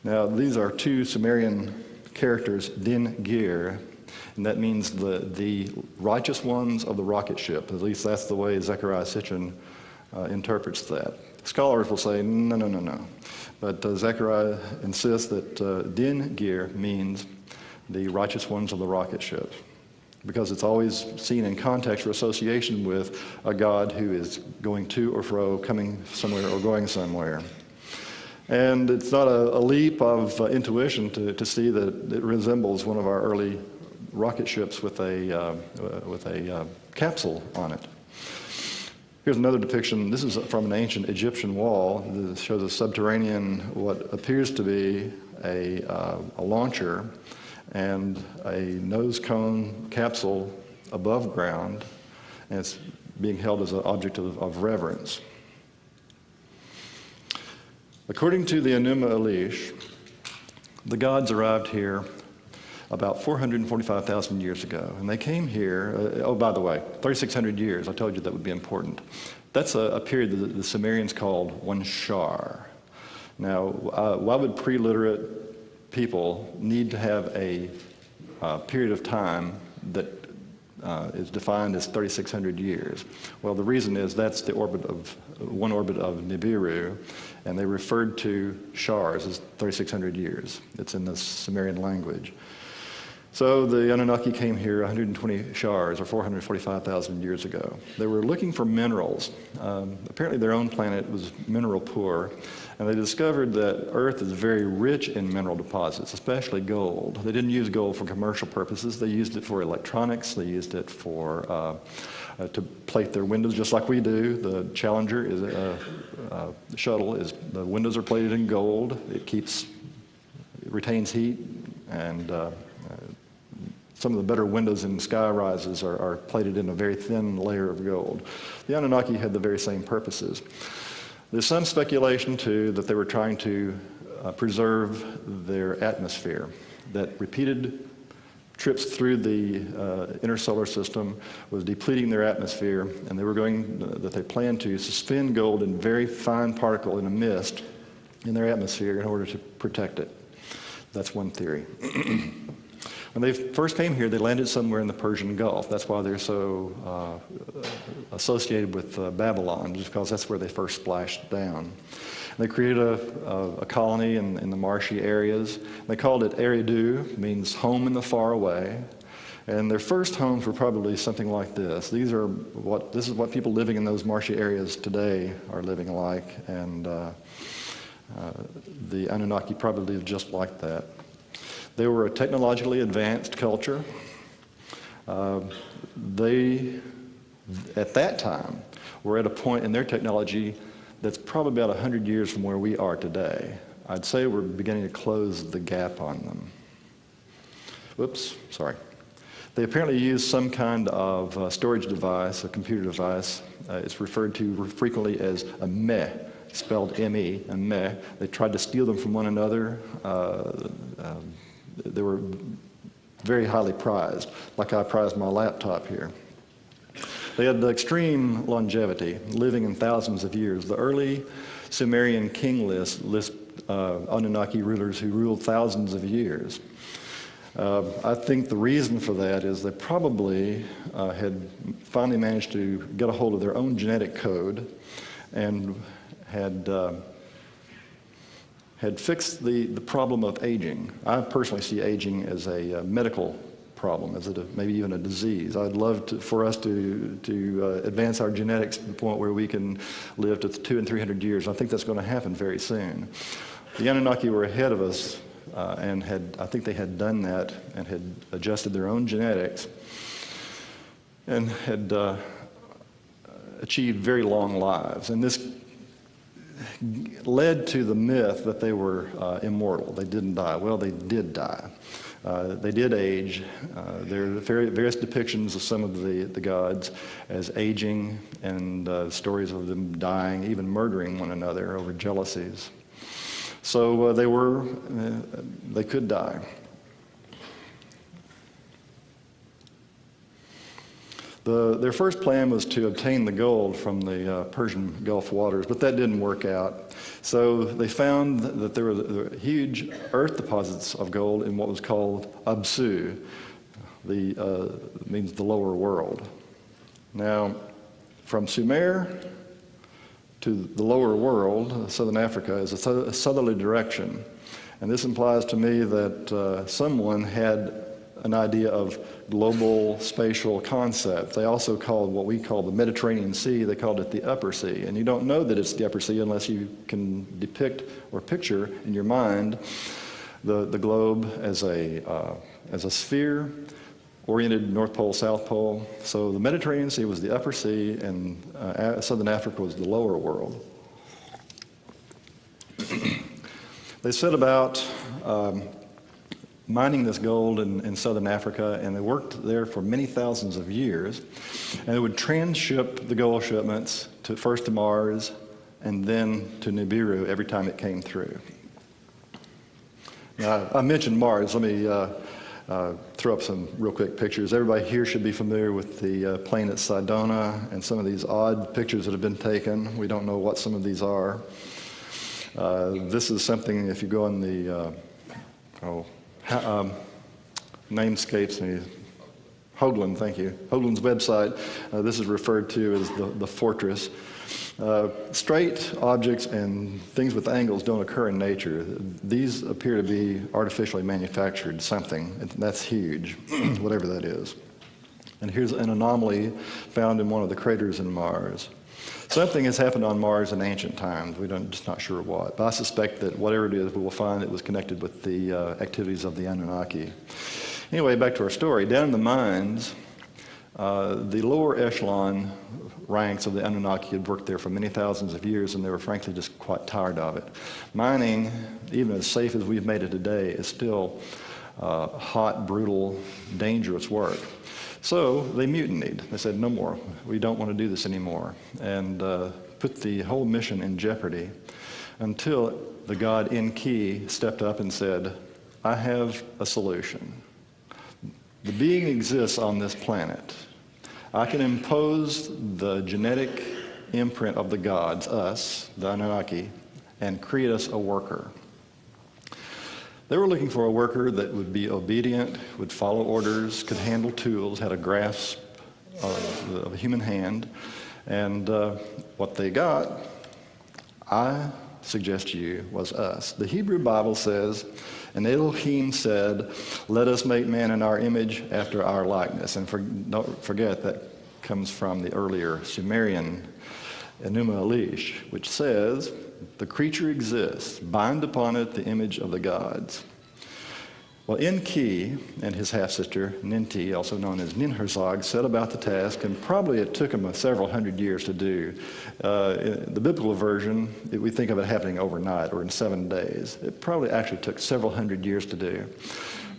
Now, these are two Sumerian characters, din-gir, and that means the righteous ones of the rocket ship. At least that's the way Zecharia Sitchin interprets that. Scholars will say, no, no, no, no. But Zecharia insists that din-gir means the righteous ones of the rocket ship, because it's always seen in context or association with a god who is going to or fro, coming somewhere or going somewhere. And it's not a leap of intuition to see that it resembles one of our early rocket ships with a capsule on it. Here's another depiction. This is from an ancient Egyptian wall. This shows a subterranean, what appears to be a launcher and a nose cone capsule above ground, and it's being held as an object of reverence. According to the Enuma Elish, the gods arrived here about 445,000 years ago. And they came here, oh, by the way, 3,600 years, I told you that would be important. That's a period that the Sumerians called one shar. Now, why would pre-literate people need to have a period of time that is defined as 3,600 years? Well, the reason is that's the one orbit of Nibiru, and they referred to shars as 3,600 years. It's in the Sumerian language. So the Anunnaki came here 120 shars, or 445,000 years ago. They were looking for minerals. Apparently their own planet was mineral poor, and they discovered that Earth is very rich in mineral deposits, especially gold. They didn't use gold for commercial purposes. They used it for electronics. They used it for to plate their windows, just like we do. The Challenger is shuttle. The windows are plated in gold. It retains heat, and some of the better windows in sky rises are plated in a very thin layer of gold. The Anunnaki had the very same purposes. There's some speculation, too, that they were trying to preserve their atmosphere, that repeated trips through the inner solar system was depleting their atmosphere, and they planned to suspend gold in very fine particle in a mist in their atmosphere in order to protect it. That's one theory. When they first came here, they landed somewhere in the Persian Gulf. That's why they're so associated with Babylon, just because that's where they first splashed down. They created a colony in the marshy areas. They called it Eridu, means home in the far away. And their first homes were probably something like this. This is what people living in those marshy areas today are living like, and the Anunnaki probably lived just like that. They were a technologically advanced culture. They, at that time, were at a point in their technology that's probably about 100 years from where we are today. I'd say we're beginning to close the gap on them. Whoops, sorry. They apparently used some kind of storage device, a computer device. It's referred to frequently as a meh, spelled M-E, a meh. They tried to steal them from one another. They were very highly prized, like I prize my laptop here. They had extreme longevity, living in thousands of years. The early Sumerian king list Anunnaki rulers who ruled thousands of years. I think the reason for that is they probably had finally managed to get a hold of their own genetic code and had fixed the problem of aging. I personally see aging as a medical problem, as maybe even a disease. I'd love for us to advance our genetics to the point where we can live to 200 and 300 years. I think that's going to happen very soon. The Anunnaki were ahead of us, and I think they had done that and had adjusted their own genetics and had achieved very long lives. And this led to the myth that they were immortal. They didn't die. Well, they did die. They did age. There are various depictions of some of the gods as aging, and stories of them dying, even murdering one another over jealousies. So they could die. Their first plan was to obtain the gold from the Persian Gulf waters, but that didn't work out. So they found that there were huge earth deposits of gold in what was called Absu, means the lower world. Now, from Sumer to the lower world, southern Africa, is a southerly direction. And this implies to me that someone had an idea of global spatial concept. They also called what we call the Mediterranean Sea, they called it the Upper Sea. And you don't know that it's the Upper Sea unless you can depict or picture in your mind the globe as a sphere oriented North Pole, South Pole. So the Mediterranean Sea was the Upper Sea, and Southern Africa was the lower world. They set about mining this gold in southern Africa, and they worked there for many thousands of years. And they would transship the gold shipments first to Mars and then to Nibiru every time it came through. Now, I mentioned Mars. Let me throw up some real quick pictures. Everybody here should be familiar with the planet Sidona and some of these odd pictures that have been taken. We don't know what some of these are. This is something, if you go on the name escapes me. Hoagland, thank you. Hoagland's website. This is referred to as the fortress. Straight objects and things with angles don't occur in nature. These appear to be artificially manufactured something. That's huge, whatever that is. And here's an anomaly found in one of the craters in Mars. Something has happened on Mars in ancient times. We're just not sure what. But I suspect that whatever it is, we will find it was connected with the activities of the Anunnaki. Anyway, back to our story. Down in the mines, the lower echelon ranks of the Anunnaki had worked there for many thousands of years, and they were frankly just quite tired of it. Mining, even as safe as we've made it today, is still hot, brutal, dangerous work. So they mutinied. They said, no more. We don't want to do this anymore. And put the whole mission in jeopardy until the god Enki stepped up and said, I have a solution. The being exists on this planet. I can impose the genetic imprint of the gods, us, the Anunnaki, and create us a worker. They were looking for a worker that would be obedient, would follow orders, could handle tools, had a grasp of a human hand. And what they got, I suggest to you, was us. The Hebrew Bible says, and Elohim said, let us make man in our image after our likeness. And don't forget that comes from the earlier Sumerian Enuma Elish, which says, the creature exists, bind upon it the image of the gods. Well, Enki and his half-sister, Ninti, also known as Ninhursag, set about the task, and probably it took them several hundred years to do. In the biblical version, we think of it happening overnight or in 7 days. It probably actually took several hundred years to do.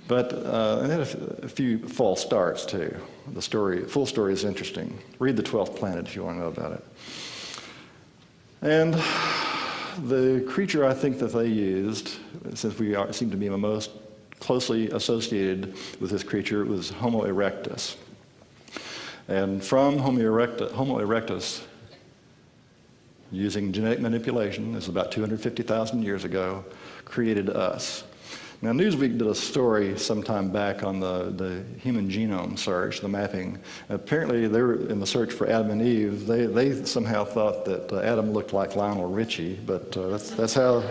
But it had a few false starts, too. The full story is interesting. Read The 12th Planet if you want to know about it. And the creature I think that they used, since we seem to be the most closely associated with this creature, was Homo erectus. And from Homo erectus, using genetic manipulation, this is about 250,000 years ago, created us. Now, Newsweek did a story sometime back on the human genome search, the mapping. Apparently, they were in the search for Adam and Eve. They somehow thought that Adam looked like Lionel Richie, but that's how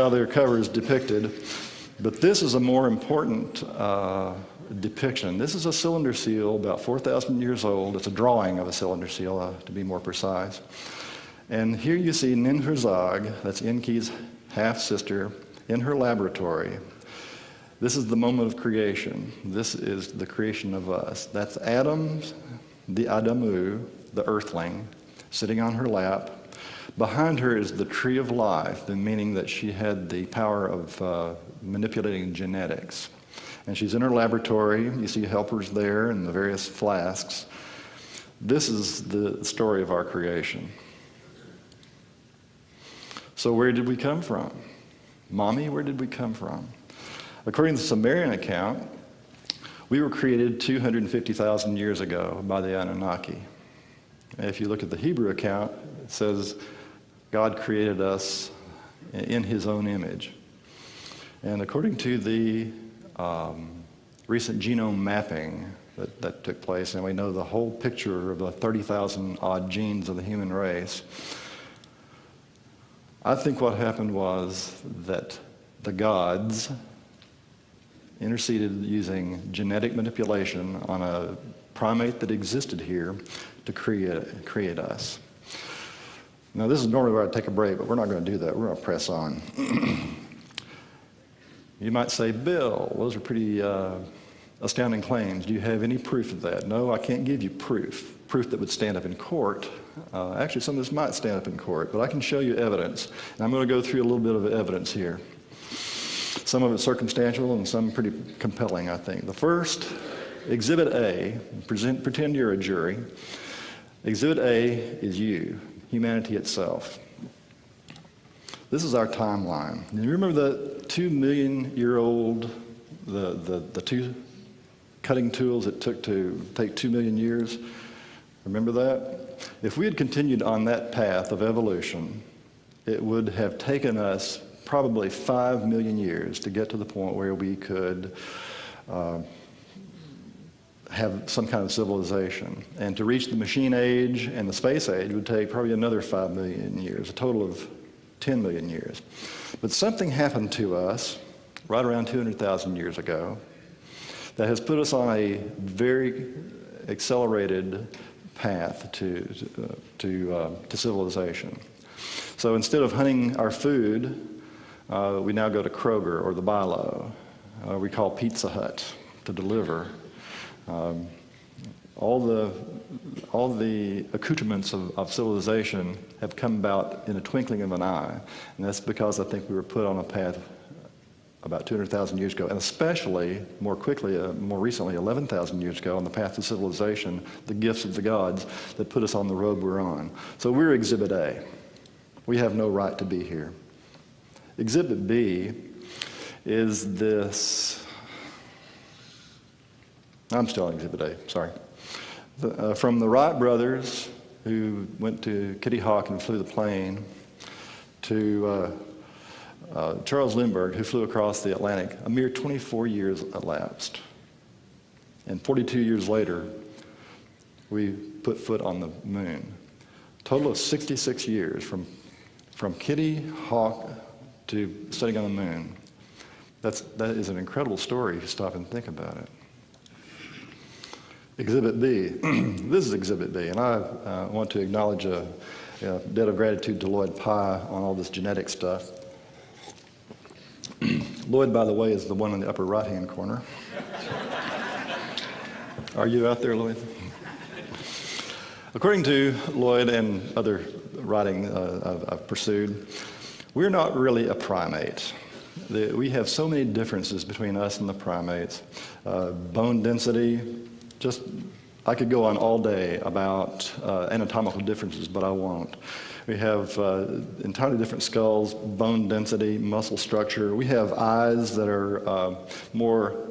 their cover is depicted. But this is a more important depiction. This is a cylinder seal about 4,000 years old. It's a drawing of a cylinder seal, to be more precise. And here you see Ninhursag, that's Enki's half-sister, in her laboratory. This is the moment of creation. This is the creation of us. That's Adam, the Adamu, the earthling, sitting on her lap. Behind her is the tree of life, the meaning that she had the power of manipulating genetics. And she's in her laboratory. You see helpers there and the various flasks. This is the story of our creation. So where did we come from? Mommy, where did we come from? According to the Sumerian account, we were created 250,000 years ago by the Anunnaki. And if you look at the Hebrew account, it says God created us in his own image. And according to the recent genome mapping that took place, and we know the whole picture of the 30,000 odd genes of the human race, I think what happened was that the gods interceded using genetic manipulation on a primate that existed here to create us. Now, this is normally where I'd take a break, but we're not going to do that. We're going to press on. You might say, Bill, those are pretty astounding claims. Do you have any proof of that? No, I can't give you proof that would stand up in court. Actually, some of this might stand up in court, but I can show you evidence. And I'm going to go through a little bit of evidence here. Some of it's circumstantial and some pretty compelling, I think. The first, Exhibit A, pretend you're a jury. Exhibit A is you, humanity itself. This is our timeline. And you remember the 2 million year old, the two cutting tools it took to take 2 million years? Remember that? If we had continued on that path of evolution, it would have taken us probably 5 million years to get to the point where we could have some kind of civilization. And to reach the machine age and the space age would take probably another 5 million years, a total of 10 million years. But something happened to us right around 200,000 years ago that has put us on a very accelerated path to civilization. So instead of hunting our food, we now go to Kroger or the Bilo. We call Pizza Hut to deliver. All the accoutrements of civilization have come about in a twinkling of an eye, and that's because I think we were put on a path about 200,000 years ago, and especially more quickly, more recently, 11,000 years ago, on the path to civilization, the gifts of the gods that put us on the road we're on. So we're Exhibit A. We have no right to be here. Exhibit B is this. I'm still on Exhibit A, sorry. From the Wright brothers, who went to Kitty Hawk and flew the plane, to Charles Lindbergh, who flew across the Atlantic, a mere 24 years elapsed. And 42 years later, we put foot on the moon. A total of 66 years from Kitty Hawk to sitting on the moon. That is an incredible story if you stop and think about it. Exhibit B. This is Exhibit B, and I want to acknowledge a debt of gratitude to Lloyd Pye on all this genetic stuff. Lloyd, by the way, is the one in the upper right-hand corner. Are you out there, Lloyd? According to Lloyd and other writing I've pursued, we're not really a primate. We have so many differences between us and the primates. Bone density, I could go on all day about anatomical differences, but I won't. We have entirely different skulls, bone density, muscle structure. We have eyes that are more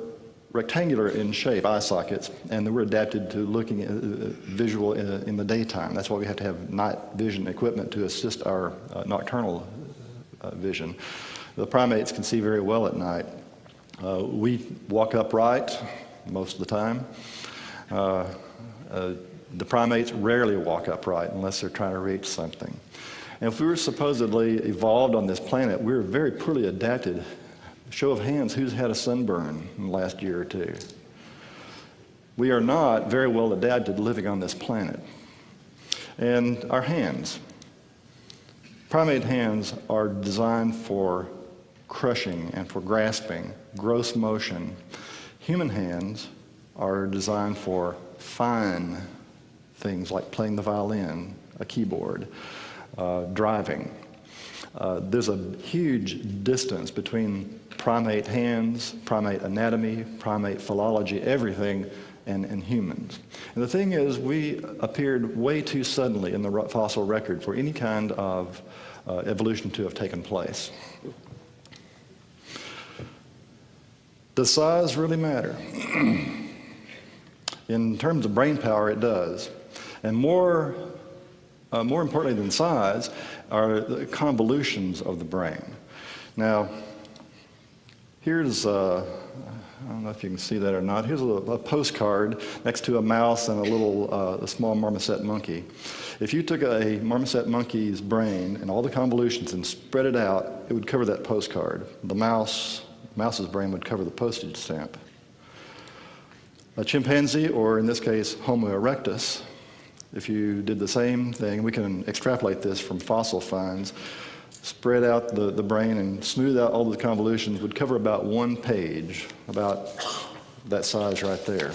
rectangular in shape, eye sockets, and we're adapted to looking at visual in the daytime. That's why we have to have night vision equipment to assist our nocturnal vision. The primates can see very well at night. We walk upright most of the time. The primates rarely walk upright unless they're trying to reach something. And if we were supposedly evolved on this planet, we're very poorly adapted. Show of hands, who's had a sunburn in the last year or two? We are not very well adapted living on this planet. And our hands. Primate hands are designed for crushing and for grasping, gross motion. Human hands are designed for fine things like playing the violin, a keyboard, driving. There's a huge distance between primate hands, primate anatomy, primate philology, everything, and humans. And the thing is, we appeared way too suddenly in the fossil record for any kind of evolution to have taken place. Does size really matter? In terms of brain power, it does. And more importantly than size are the convolutions of the brain. Now, here's, I don't know if you can see that or not, here's a postcard next to a mouse and a small marmoset monkey. If you took a marmoset monkey's brain and all the convolutions and spread it out, it would cover that postcard. The mouse's brain would cover the postage stamp. A chimpanzee, or in this case, Homo erectus, if you did the same thing, we can extrapolate this from fossil finds, spread out the brain and smooth out all the convolutions, would cover about one page, about that size right there.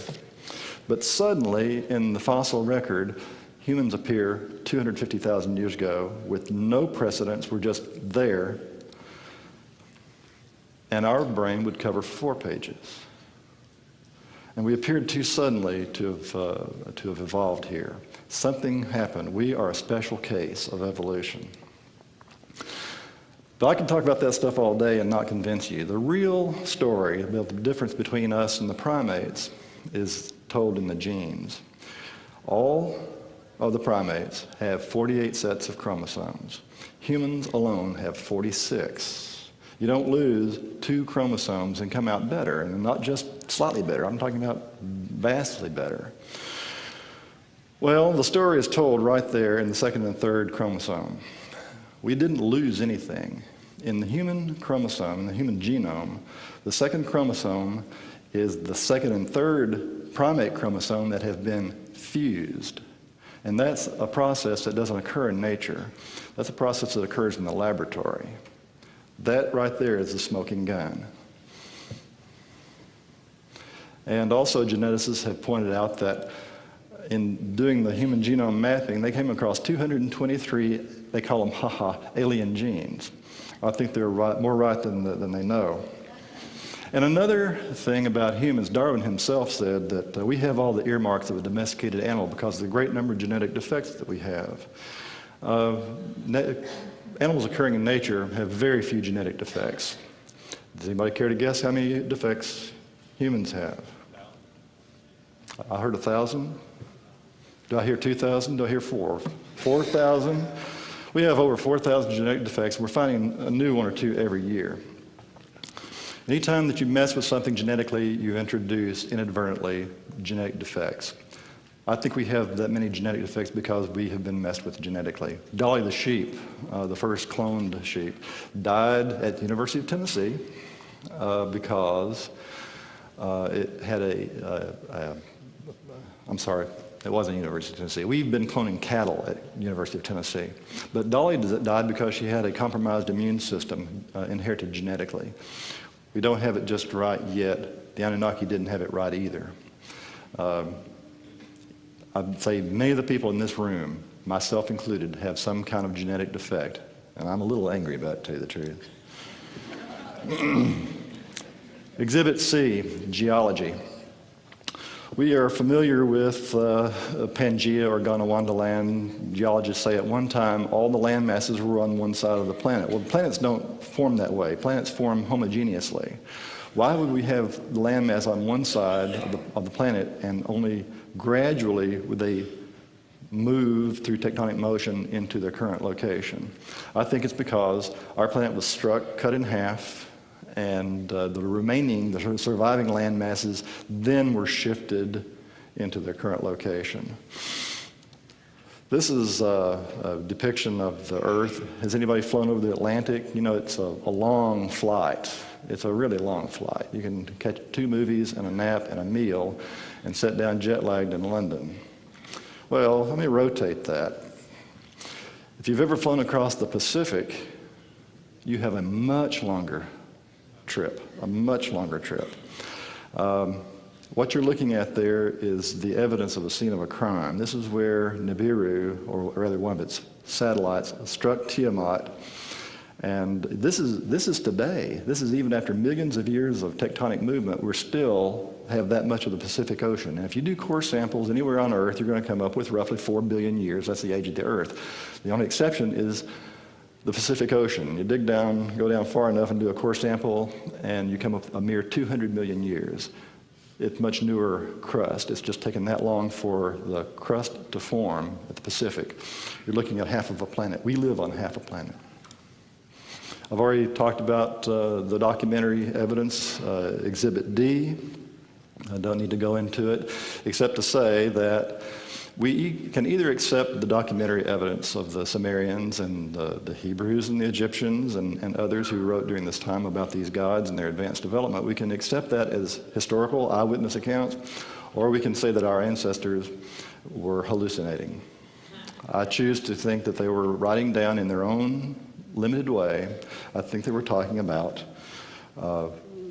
But suddenly, in the fossil record, humans appear 250,000 years ago with no precedence. We're just there. And our brain would cover 4 pages. And we appeared too suddenly to have evolved here. Something happened. We are a special case of evolution. But I can talk about that stuff all day and not convince you. The real story about the difference between us and the primates is told in the genes. All of the primates have 48 sets of chromosomes. Humans alone have 46. You don't lose 2 chromosomes and come out better, and not just slightly better. I'm talking about vastly better. Well, the story is told right there in the 2nd and 3rd chromosome. We didn't lose anything. In the human chromosome, in the human genome, the 2nd chromosome is the 2nd and 3rd primate chromosome that have been fused. And that's a process that doesn't occur in nature. That's a process that occurs in the laboratory. That right there is the smoking gun. And also geneticists have pointed out that in doing the human genome mapping, they came across 223, they call them alien genes. I think they're more right than they know. And another thing about humans, Darwin himself said that we have all the earmarks of a domesticated animal because of the great number of genetic defects that we have. Animals occurring in nature have very few genetic defects. Does anybody care to guess how many defects humans have? I heard 1,000. Do I hear 2,000? Do I hear 4? 4,000? We have over 4,000 genetic defects. We're finding a new one or two every year. Anytime that you mess with something genetically, you introduce inadvertently genetic defects. I think we have that many genetic defects because we have been messed with genetically. Dolly the sheep, the first cloned sheep, died at the University of Tennessee because it had I'm sorry, it wasn't University of Tennessee. We've been cloning cattle at University of Tennessee. But Dolly died because she had a compromised immune system inherited genetically. We don't have it just right yet. The Anunnaki didn't have it right either. I'd say many of the people in this room, myself included, have some kind of genetic defect. And I'm a little angry about it, to tell you the truth. Exhibit C, geology. We are familiar with Pangaea or Gondwana land. Geologists say at one time all the land masses were on one side of the planet. Well, planets don't form that way. Planets form homogeneously. Why would we have the land mass on one side of the planet and only gradually would they move through tectonic motion into their current location? I think it's because our planet was struck, cut in half, and the surviving land masses then were shifted into their current location. This is a depiction of the Earth. Has anybody flown over the Atlantic? You know, it's a long flight. It's a really long flight. You can catch 2 movies and a nap and a meal and sit down jet-lagged in London. Well, let me rotate that. If you've ever flown across the Pacific, you have a much longer trip, a much longer trip. What you're looking at there is the evidence of a scene of a crime. This is where Nibiru, or rather one of its satellites, struck Tiamat. And this is today. This is even after millions of years of tectonic movement, we still have that much of the Pacific Ocean. And if you do core samples anywhere on Earth, you're going to come up with roughly 4 billion years. That's the age of the Earth. The only exception is the Pacific Ocean. You dig down, go down far enough and do a core sample, and you come up with a mere 200 million years. It's much newer crust. It's just taken that long for the crust to form at the Pacific. You're looking at half of a planet. We live on half a planet. I've already talked about the documentary evidence, Exhibit D. I don't need to go into it, except to say that we can either accept the documentary evidence of the Sumerians and the Hebrews and the Egyptians and others who wrote during this time about these gods and their advanced development. We can accept that as historical eyewitness accounts, or we can say that our ancestors were hallucinating. I choose to think that they were writing down in their own limited way. I think they were talking about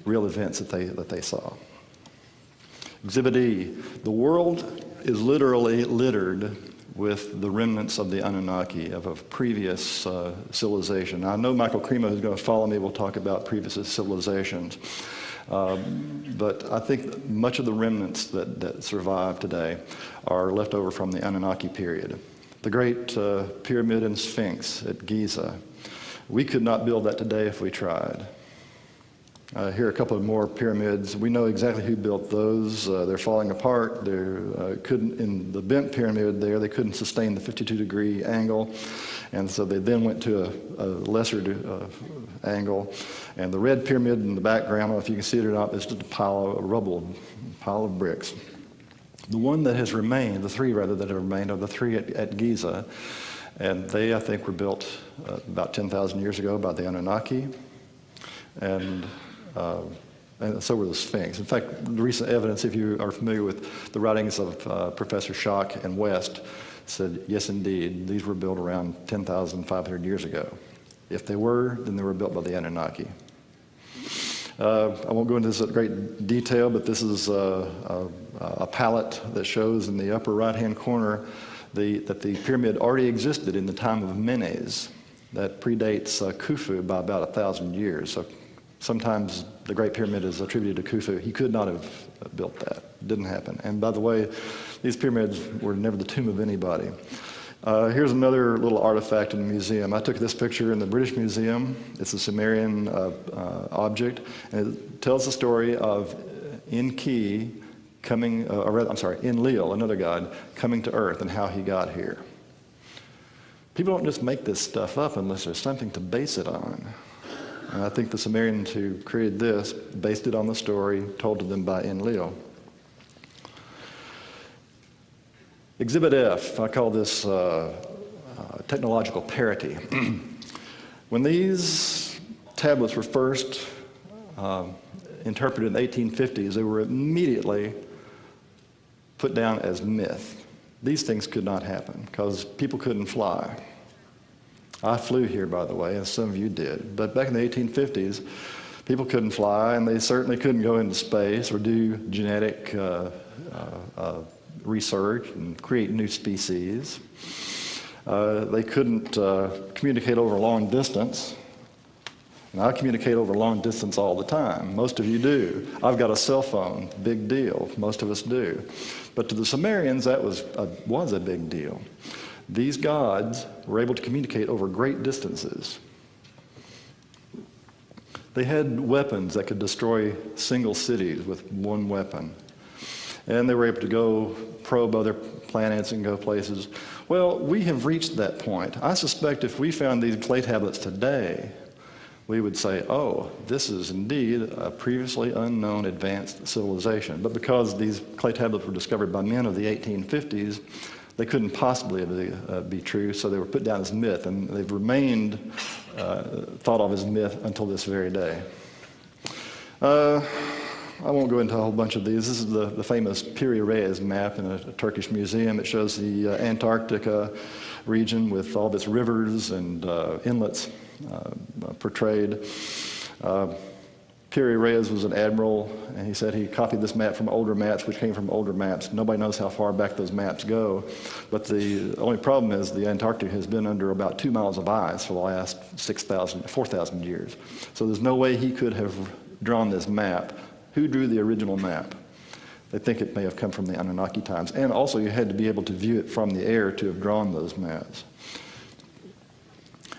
real events that they saw. Exhibit E, the world is literally littered with the remnants of the Anunnaki, of a previous civilization. Now, I know Michael Cremo, who's going to follow me, will talk about previous civilizations. But I think much of the remnants that survive today are left over from the Anunnaki period. The great pyramid and Sphinx at Giza. We could not build that today if we tried. Here are a couple of more pyramids. We know exactly who built those. They're falling apart. In the bent pyramid there, they couldn't sustain the 52-degree angle, and so they then went to a lesser angle. And the red pyramid in the background, I don't know if you can see it or not, is just a pile of bricks. The one that has remained, the 3 rather that have remained, are the 3 at Giza, and they, I think, were built about 10,000 years ago by the Anunnaki. And so were the Sphinx. In fact, the recent evidence, if you are familiar with the writings of Professor Schock and West, said, yes, indeed, these were built around 10,500 years ago. If they were, then they were built by the Anunnaki. I won't go into this in great detail, but this is a palette that shows in the upper right-hand corner that the pyramid already existed in the time of Menes. That predates Khufu by about 1,000 years. So sometimes the Great Pyramid is attributed to Khufu. He could not have built that. It didn't happen. And by the way, these pyramids were never the tomb of anybody. Here's another little artifact in the museum. I took this picture in the British Museum. It's a Sumerian object, and it tells the story of Enki coming, Enlil, another god, coming to Earth and how he got here. People don't just make this stuff up unless there's something to base it on. And I think the Sumerians who created this based it on the story told to them by Enlil. Exhibit F, I call this technological parity. When these tablets were first interpreted in the 1850s, they were immediately put down as myth. These things could not happen because people couldn't fly. I flew here, by the way, as some of you did. But back in the 1850s, people couldn't fly, and they certainly couldn't go into space or do genetic research and create new species. They couldn't communicate over a long distance. And I communicate over long distance all the time. Most of you do. I've got a cell phone. Big deal. Most of us do. But to the Sumerians, that was a big deal. These gods were able to communicate over great distances. They had weapons that could destroy single cities with one weapon. And they were able to go probe other planets and go places. Well, we have reached that point. I suspect if we found these clay tablets today, we would say, oh, this is indeed a previously unknown advanced civilization. But because these clay tablets were discovered by men of the 1850s, they couldn't possibly be true, so they were put down as myth, and they've remained thought of as myth until this very day. I won't go into a whole bunch of these. This is the famous Piri Reis map in a Turkish museum. It shows the Antarctica region with all of its rivers and inlets portrayed. Piri Reis was an admiral, and he said he copied this map from older maps, which came from older maps. Nobody knows how far back those maps go, but the only problem is the Antarctica has been under about 2 miles of ice for the last 4,000 years. So there's no way he could have drawn this map. Who drew the original map? They think it may have come from the Anunnaki times, and also you had to be able to view it from the air to have drawn those maps.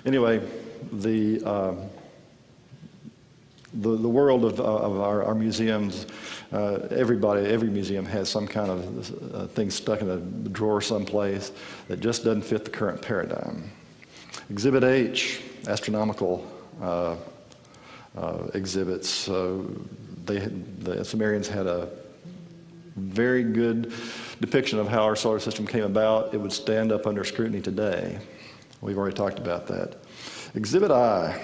Anyway, the world of our museums, every museum has some kind of thing stuck in a drawer someplace that just doesn't fit the current paradigm. Exhibit H, astronomical exhibits. The Sumerians had a very good depiction of how our solar system came about. It would stand up under scrutiny today. We've already talked about that. Exhibit I.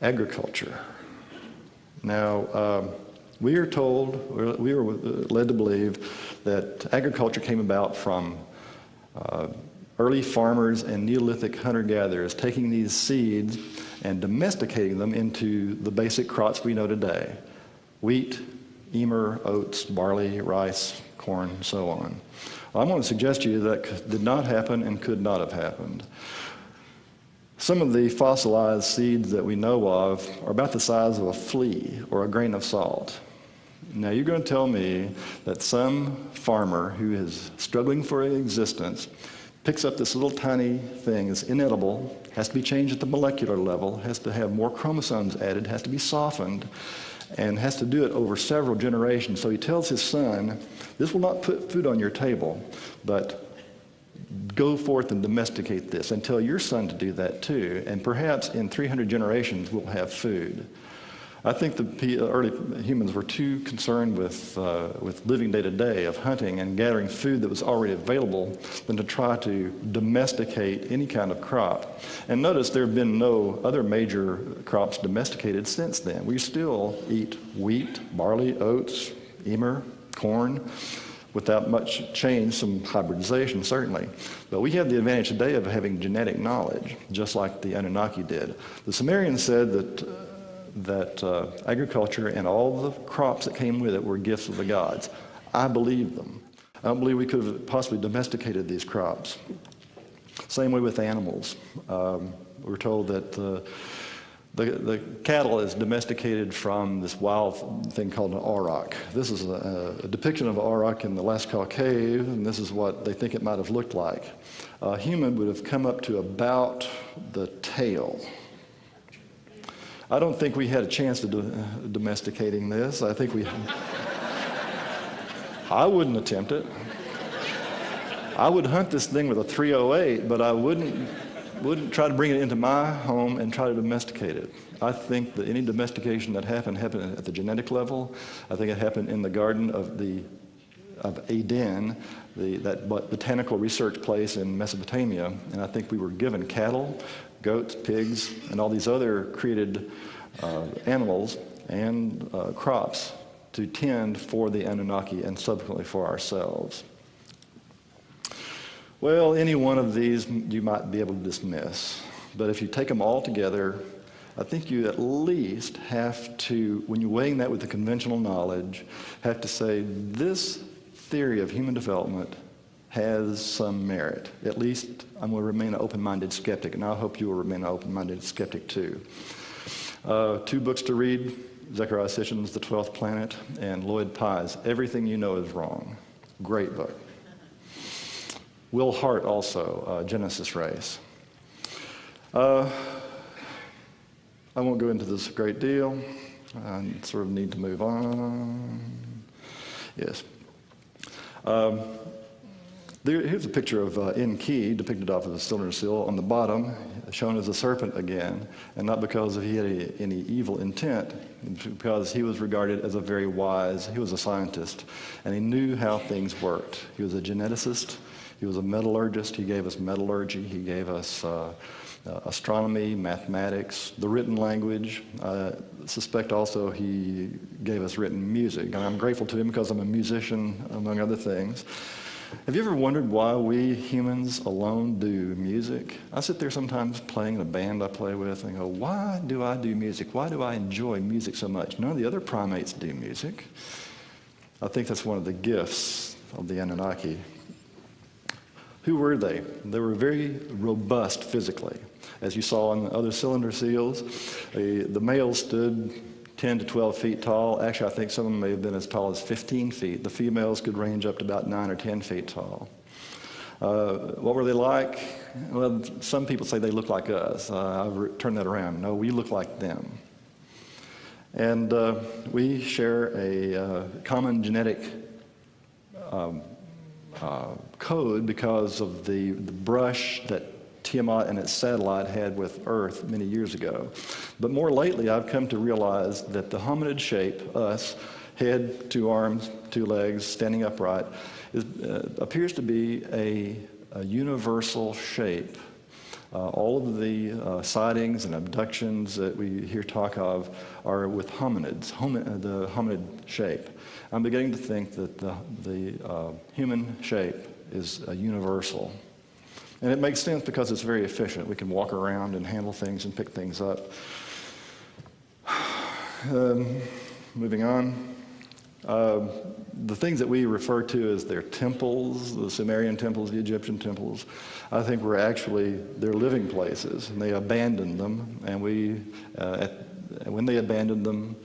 Agriculture. Now, we are told, we were led to believe that agriculture came about from early farmers and Neolithic hunter-gatherers taking these seeds and domesticating them into the basic crops we know today: wheat, emmer, oats, barley, rice, corn, and so on. Well, I'm going to suggest to you that did not happen and could not have happened. Some of the fossilized seeds that we know of are about the size of a flea or a grain of salt. Now you're going to tell me that some farmer who is struggling for existence picks up this little tiny thing, it's inedible, has to be changed at the molecular level, has to have more chromosomes added, has to be softened, and has to do it over several generations. So he tells his son, this will not put food on your table, but go forth and domesticate this, and tell your son to do that too, and perhaps in 300 generations we'll have food. I think the early humans were too concerned with living day to day, of hunting and gathering food that was already available, than to try to domesticate any kind of crop. And notice there have been no other major crops domesticated since then. We still eat wheat, barley, oats, emmer, corn, without much change, some hybridization certainly. But we have the advantage today of having genetic knowledge, just like the Anunnaki did. The Sumerians said that agriculture and all the crops that came with it were gifts of the gods. I believe them. I don't believe we could have possibly domesticated these crops. Same way with animals. We're told that the cattle is domesticated from this wild thing called an auroch. This is a depiction of an auroch in the Lascaux cave, and this is what they think it might have looked like. A human would have come up to about the tail. I don't think we had a chance of domesticating this. I think I wouldn't attempt it. I would hunt this thing with a 308, but I wouldn't try to bring it into my home and try to domesticate it. I think that any domestication that happened at the genetic level. I think it happened in the Garden of Eden, that botanical research place in Mesopotamia, and I think we were given cattle, goats, pigs, and all these other created animals and crops to tend for the Anunnaki and subsequently for ourselves. Well, any one of these you might be able to dismiss, but if you take them all together, I think you at least have to, when you're weighing that with the conventional knowledge, have to say this theory of human development has some merit. At least I'm going to remain an open-minded skeptic, and I hope you will remain an open-minded skeptic too. 2 books to read, Zecharia Sitchin's The 12th Planet and Lloyd Pye's Everything You Know Is Wrong. Great book. Will Hart also, Genesis Race. I won't go into this a great deal. I sort of need to move on. Yes. Here's a picture of Enki, depicted off of the cylinder seal on the bottom, shown as a serpent again, and not because he had any evil intent, because he was regarded as a very wise, he was a scientist, and he knew how things worked. He was a geneticist, he was a metallurgist, he gave us metallurgy, he gave us astronomy, mathematics, the written language. I suspect also he gave us written music, and I'm grateful to him because I'm a musician, among other things. Have you ever wondered why we humans alone do music? I sit there sometimes playing in a band I play with and go, why do I do music? Why do I enjoy music so much? None of the other primates do music. I think that's one of the gifts of the Anunnaki. Who were they? They were very robust physically. As you saw on the other cylinder seals, the males stood 10 to 12 feet tall. Actually, I think some of them may have been as tall as 15 feet. The females could range up to about 9 or 10 feet tall. What were they like? Well, some people say they look like us. I've turned that around. No, we look like them. And we share a common genetic code because of the brush that Tiamat and its satellite had with Earth many years ago. But more lately, I've come to realize that the hominid shape, us, head, 2 arms, 2 legs, standing upright, appears to be a universal shape. All of the sightings and abductions that we hear talk of are with hominids, the hominid shape. I'm beginning to think that the human shape is universal. And it makes sense because it's very efficient. We can walk around and handle things and pick things up. Moving on. The things that we refer to as their temples, the Sumerian temples, the Egyptian temples, I think were actually their living places, and they abandoned them. And when they abandoned them,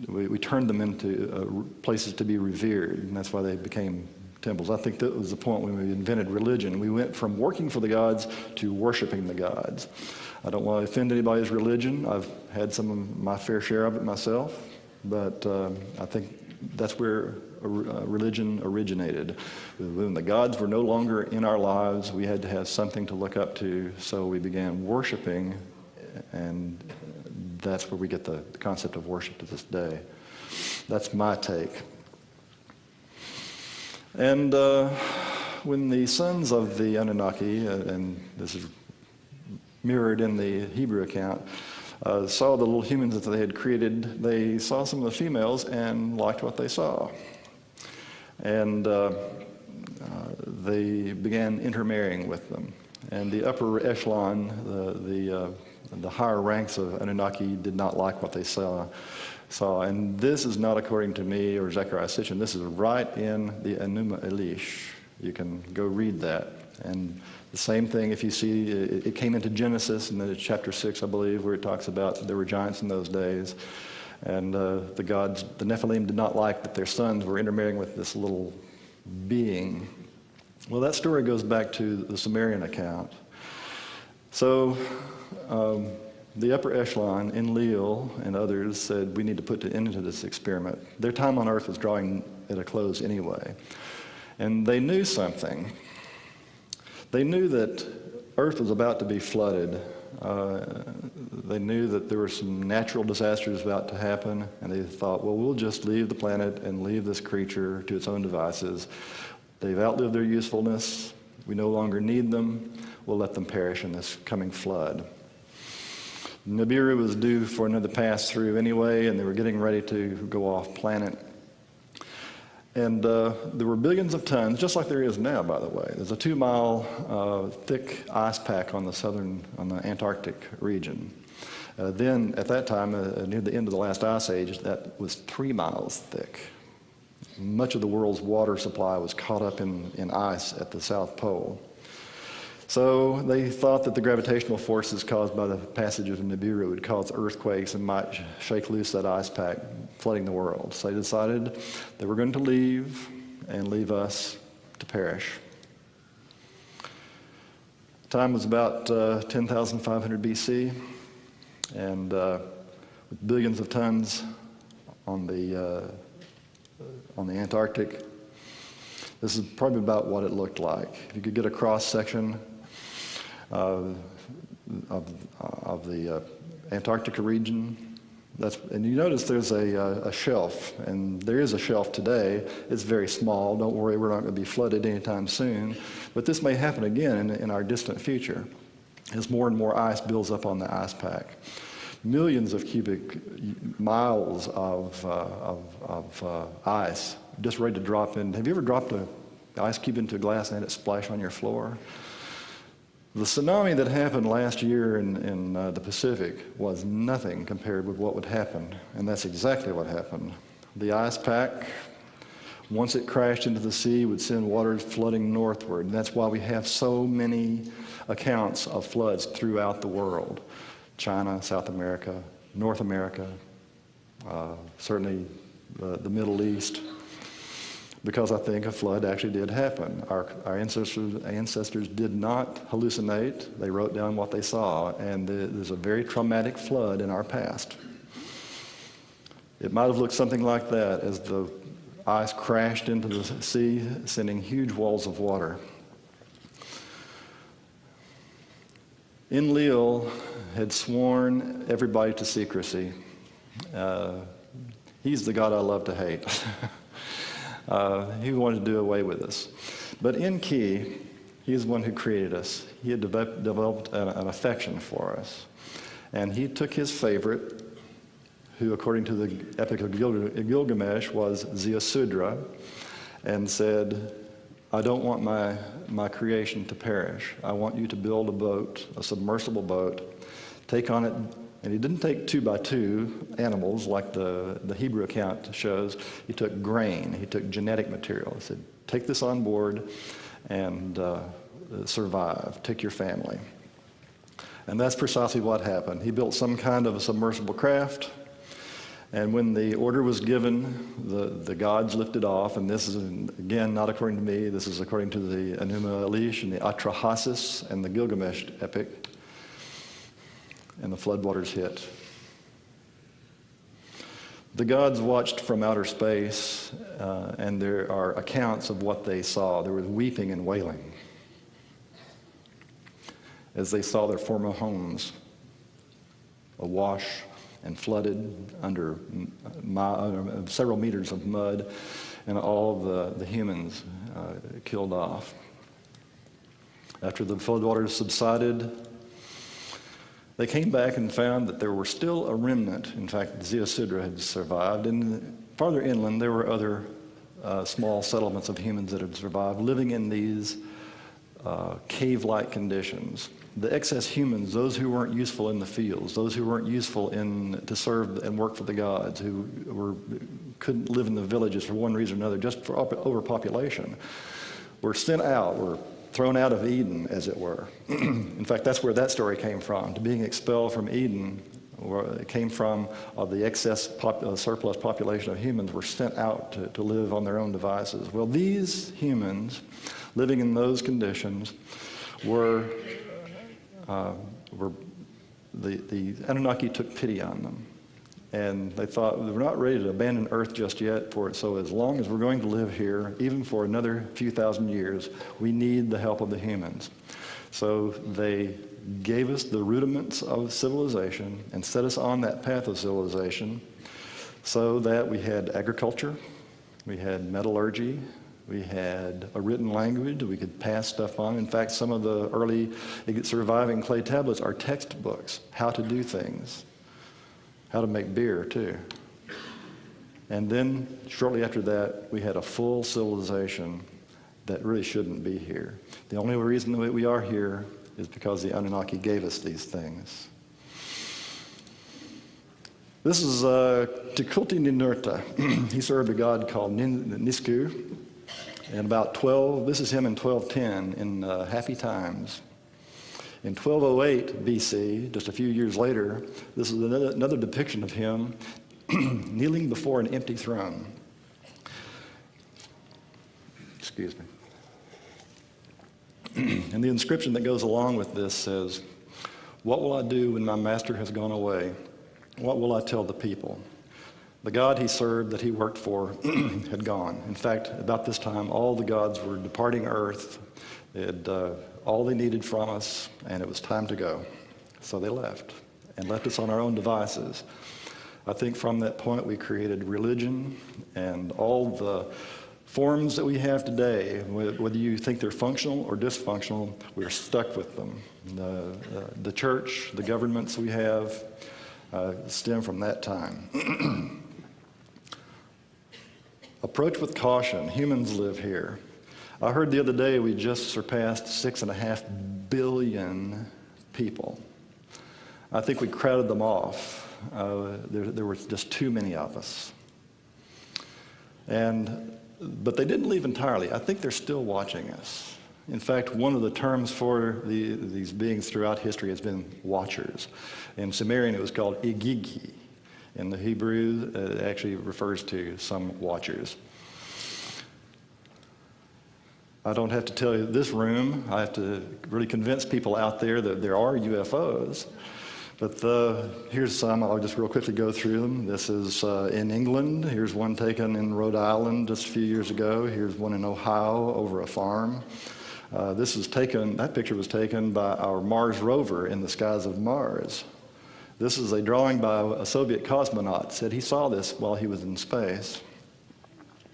we turned them into places to be revered, and that's why they became temples. I think that was the point when we invented religion. We went from working for the gods to worshiping the gods. I don't want to offend anybody's religion. I've had some of my fair share of it myself, but I think that's where religion originated. When the gods were no longer in our lives, we had to have something to look up to, so we began worshiping, and that's where we get the concept of worship to this day. That's my take. And when the sons of the Anunnaki, and this is mirrored in the Hebrew account, saw the little humans that they had created, they saw some of the females and liked what they saw. And they began intermarrying with them. And the upper echelon, the higher ranks of Anunnaki did not like what they saw. And this is not according to me or Zecharia Sitchin. This is right in the Enuma Elish. You can go read that. And the same thing, if you see, it came into Genesis, and then it's chapter 6, I believe, where it talks about there were giants in those days. And the gods, the Nephilim, did not like that their sons were intermarrying with this little being. Well, that story goes back to the Sumerian account. So the upper echelon, Enlil and others, said we need to put an end to this experiment. Their time on Earth was drawing at a close anyway. And they knew something. They knew that Earth was about to be flooded. They knew that there were some natural disasters about to happen, and they thought, well, we'll just leave the planet and leave this creature to its own devices. They've outlived their usefulness. We no longer need them. We'll let them perish in this coming flood. Nibiru was due for another pass-through anyway, and they were getting ready to go off planet. And there were billions of tons, just like there is now, by the way. There's a 2-mile thick ice pack on the Antarctic region. Then, at that time, near the end of the last ice age, that was 3 miles thick. Much of the world's water supply was caught up in ice at the South Pole. So they thought that the gravitational forces caused by the passage of Nibiru would cause earthquakes and might shake loose that ice pack, flooding the world. So they decided they were going to leave and leave us to perish. Time was about 10,500 BC, and with billions of tons on the Antarctic, this is probably about what it looked like. If you could get a cross-section of the Antarctica region, and you notice there's a shelf, and there is a shelf today. It's very small. Don't worry, we're not going to be flooded anytime soon. But this may happen again in our distant future as more and more ice builds up on the ice pack. Millions of cubic miles of ice just ready to drop in. Have you ever dropped an ice cube into a glass and had it splash on your floor? The tsunami that happened last year in the Pacific was nothing compared with what would happen, and that's exactly what happened. The ice pack, once it crashed into the sea, would send waters flooding northward, and that's why we have so many accounts of floods throughout the world. China, South America, North America, certainly the Middle East, because I think a flood actually did happen. Our ancestors did not hallucinate. They wrote down what they saw, and there's a very traumatic flood in our past. It might have looked something like that as the ice crashed into the sea, sending huge walls of water. Enlil had sworn everybody to secrecy. He's the God I love to hate. He wanted to do away with us. But Enki, he's the one who created us. He had developed an affection for us. And he took his favorite, who according to the Epic of Gilgamesh was Ziusudra, and said, I don't want my creation to perish. I want you to build a boat, a submersible boat, take on it. And he didn't take 2 by 2 animals like the Hebrew account shows. He took grain. He took genetic material. He said, take this on board and survive. Take your family. And that's precisely what happened. He built some kind of a submersible craft. And when the order was given, the gods lifted off. And this is, again, not according to me. This is according to the Enuma Elish and the Atrahasis and the Gilgamesh epic. And the floodwaters hit. The gods watched from outer space, and there are accounts of what they saw. There was weeping and wailing as they saw their former homes awash and flooded under several meters of mud, and all of the humans killed off. After the floodwaters subsided, they came back and found that there were still a remnant. In fact, Ziusudra had survived. And farther inland, there were other small settlements of humans that had survived, living in these cave-like conditions. The excess humans, those who weren't useful in the fields, those who weren't useful to serve and work for the gods, who couldn't live in the villages for one reason or another, just for overpopulation, were sent out, were thrown out of Eden, as it were. In fact, that's where that story came from. To being expelled from Eden, it came from the excess surplus population of humans were sent out to live on their own devices. Well, these humans living in those conditions were the Anunnaki took pity on them. And they thought, we're not ready to abandon Earth just yet, so as long as we're going to live here, even for another few thousand years, we need the help of the humans. So they gave us the rudiments of civilization and set us on that path of civilization so that we had agriculture, we had metallurgy, we had a written language, we could pass stuff on. In fact, some of the early surviving clay tablets are textbooks, how to do things. How to make beer, too. And then, shortly after that, we had a full civilization that really shouldn't be here. The only reason that we are here is because the Anunnaki gave us these things. This is Tukulti Ninurta. He served a god called Nisku. And about this is him in 1210 in Happy Times. In 1208 BC, just a few years later, this is another depiction of him kneeling before an empty throne. Excuse me. And the inscription that goes along with this says, "What will I do when my master has gone away? What will I tell the people?" The god he served, that he worked for, had gone. In fact, about this time, all the gods were departing Earth. They had all they needed from us, and it was time to go. So they left, and left us on our own devices. I think from that point we created religion, and all the forms that we have today, whether you think they're functional or dysfunctional, we're stuck with them. The church, the governments we have, stem from that time. Approach with caution. Humans live here. I heard the other day we just surpassed 6.5 billion people. I think we crowded them off. There were just too many of us. But they didn't leave entirely. I think they're still watching us. In fact, one of the terms for these beings throughout history has been watchers. In Sumerian, it was called igigi. In the Hebrew, it actually refers to some watchers. I don't have to tell you this room. I have to really convince people out there that there are UFOs. But here's some. I'll just real quickly go through them. This is in England. Here's one taken in Rhode Island just a few years ago. Here's one in Ohio over a farm. That picture was taken by our Mars rover in the skies of Mars. This is a drawing by a Soviet cosmonaut. Said he saw this while he was in space.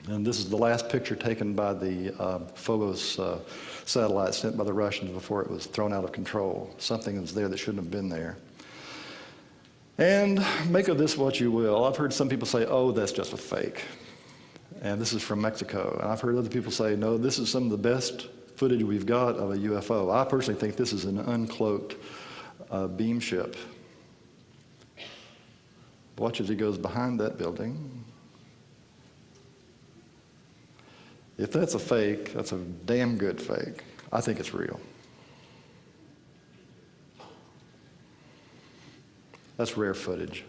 And this is the last picture taken by the Phobos satellite sent by the Russians before it was thrown out of control. Something was there that shouldn't have been there. And make of this what you will. I've heard some people say, oh, that's just a fake. And this is from Mexico. And I've heard other people say, no, this is some of the best footage we've got of a UFO. I personally think this is an uncloaked beam ship. Watch as he goes behind that building. If that's a fake, that's a damn good fake. I think it's real. That's rare footage.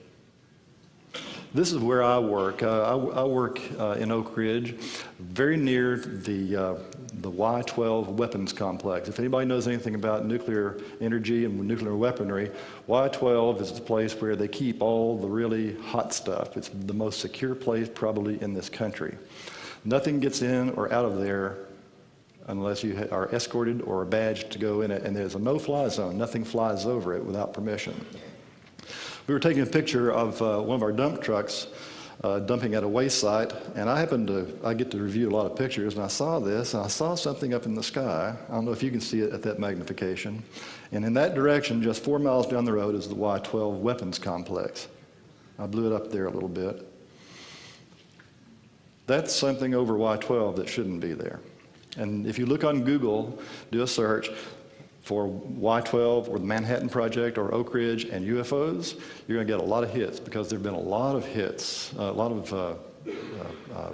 This is where I work. I work in Oak Ridge, very near the Y-12 weapons complex. If anybody knows anything about nuclear energy and nuclear weaponry, Y-12 is the place where they keep all the really hot stuff. It's the most secure place probably in this country. Nothing gets in or out of there unless you are escorted or badged to go in it, and there's a no-fly zone. Nothing flies over it without permission. We were taking a picture of one of our dump trucks dumping at a waste site, and I get to review a lot of pictures, and I saw this, and I saw something up in the sky. I don't know if you can see it at that magnification. And in that direction, just 4 miles down the road, is the Y-12 weapons complex. I blew it up there a little bit. That's something over Y-12 that shouldn't be there. And if you look on Google, do a search for Y-12 or the Manhattan Project or Oak Ridge and UFOs, you're going to get a lot of hits because there have been a lot of hits, a lot of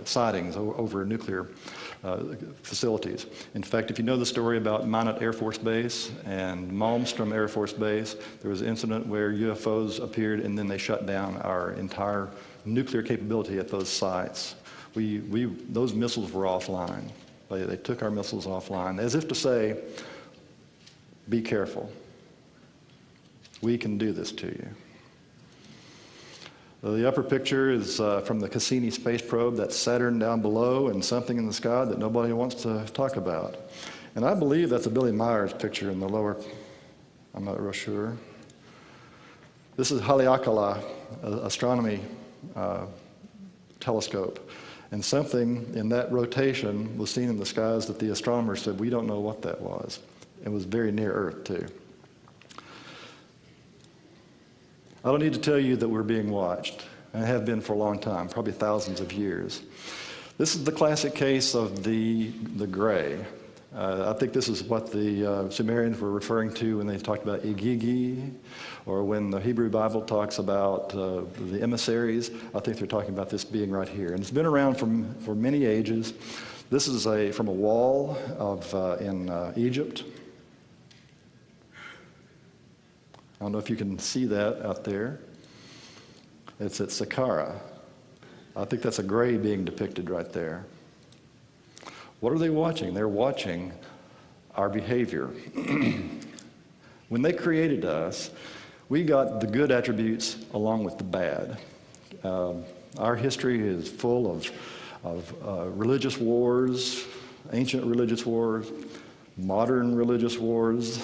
sightings over nuclear facilities. In fact, if you know the story about Minot Air Force Base and Malmstrom Air Force Base, there was an incident where UFOs appeared and then they shut down our entire nuclear capability at those sites. Those missiles were offline. They took our missiles offline, as if to say, be careful. We can do this to you. The upper picture is from the Cassini space probe. That's Saturn down below and something in the sky that nobody wants to talk about. And I believe that's a Billy Myers picture in the lower, I'm not real sure. This is Haleakala astronomy telescope. And something in that rotation was seen in the skies that the astronomers said, we don't know what that was. It was very near Earth, too. I don't need to tell you that we're being watched, and have been for a long time, probably thousands of years. This is the classic case of the gray. I think this is what the Sumerians were referring to when they talked about Igigi, or when the Hebrew Bible talks about the emissaries. I think they're talking about this being right here. And it's been around for many ages. This is from a wall in Egypt. I don't know if you can see that out there. It's at Saqqara. I think that's a gray being depicted right there. What are they watching? They're watching our behavior. When they created us, we got the good attributes along with the bad. Our history is full of religious wars, ancient religious wars, modern religious wars,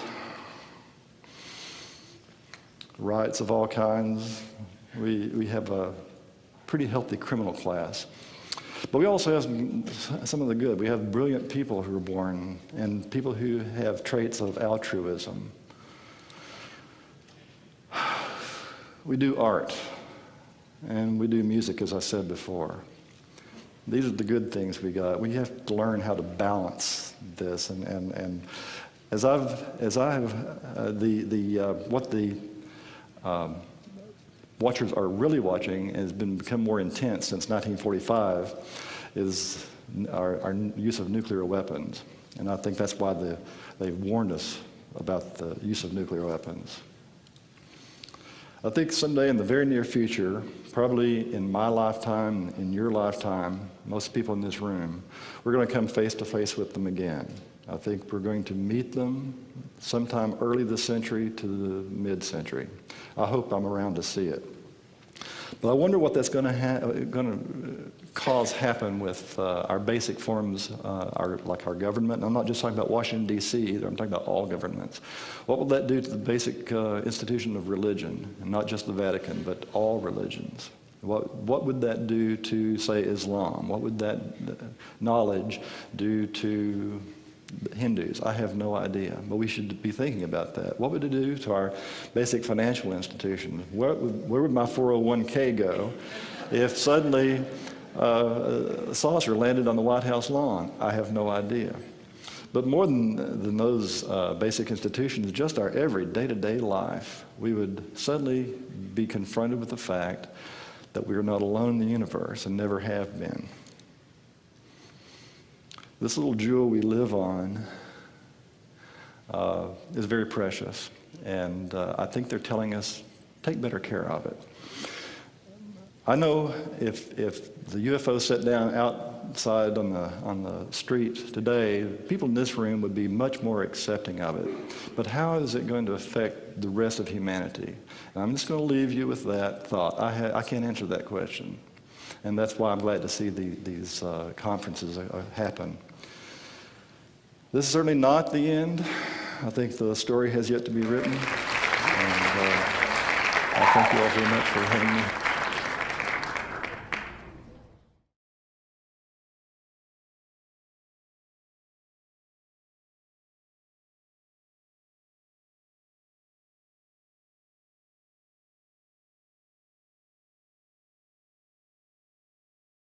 riots of all kinds. We have a pretty healthy criminal class. But we also have some of the good. We have brilliant people who are born, and people who have traits of altruism. We do art, and we do music, as I said before. These are the good things we got. We have to learn how to balance this, and what the watchers are really watching has become more intense since 1945 is our use of nuclear weapons. And I think that's why they've warned us about the use of nuclear weapons. I think someday in the very near future, probably in my lifetime, in your lifetime, most people in this room, we're going to come face to face with them again. I think we're going to meet them sometime early this century to the mid-century. I hope I'm around to see it. But I wonder what that's going to cause happen with our basic forms, like our government. And I'm not just talking about Washington, D.C. either. I'm talking about all governments. What will that do to the basic institution of religion, and not just the Vatican, but all religions? What would that do to, say, Islam? What would that knowledge do to Hindus? I have no idea, but we should be thinking about that. What would it do to our basic financial institutions? Where would my 401k go if suddenly a saucer landed on the White House lawn? I have no idea. But more than those basic institutions, just our every day-to-day life, we would suddenly be confronted with the fact that we are not alone in the universe and never have been. This little jewel we live on is very precious, and I think they're telling us, take better care of it. I know if the UFO set down outside on the street today, people in this room would be much more accepting of it. But how is it going to affect the rest of humanity? And I'm just going to leave you with that thought. I can't answer that question. And that's why I'm glad to see these conferences happen. This is certainly not the end. I think the story has yet to be written. And I thank you all very much for having me.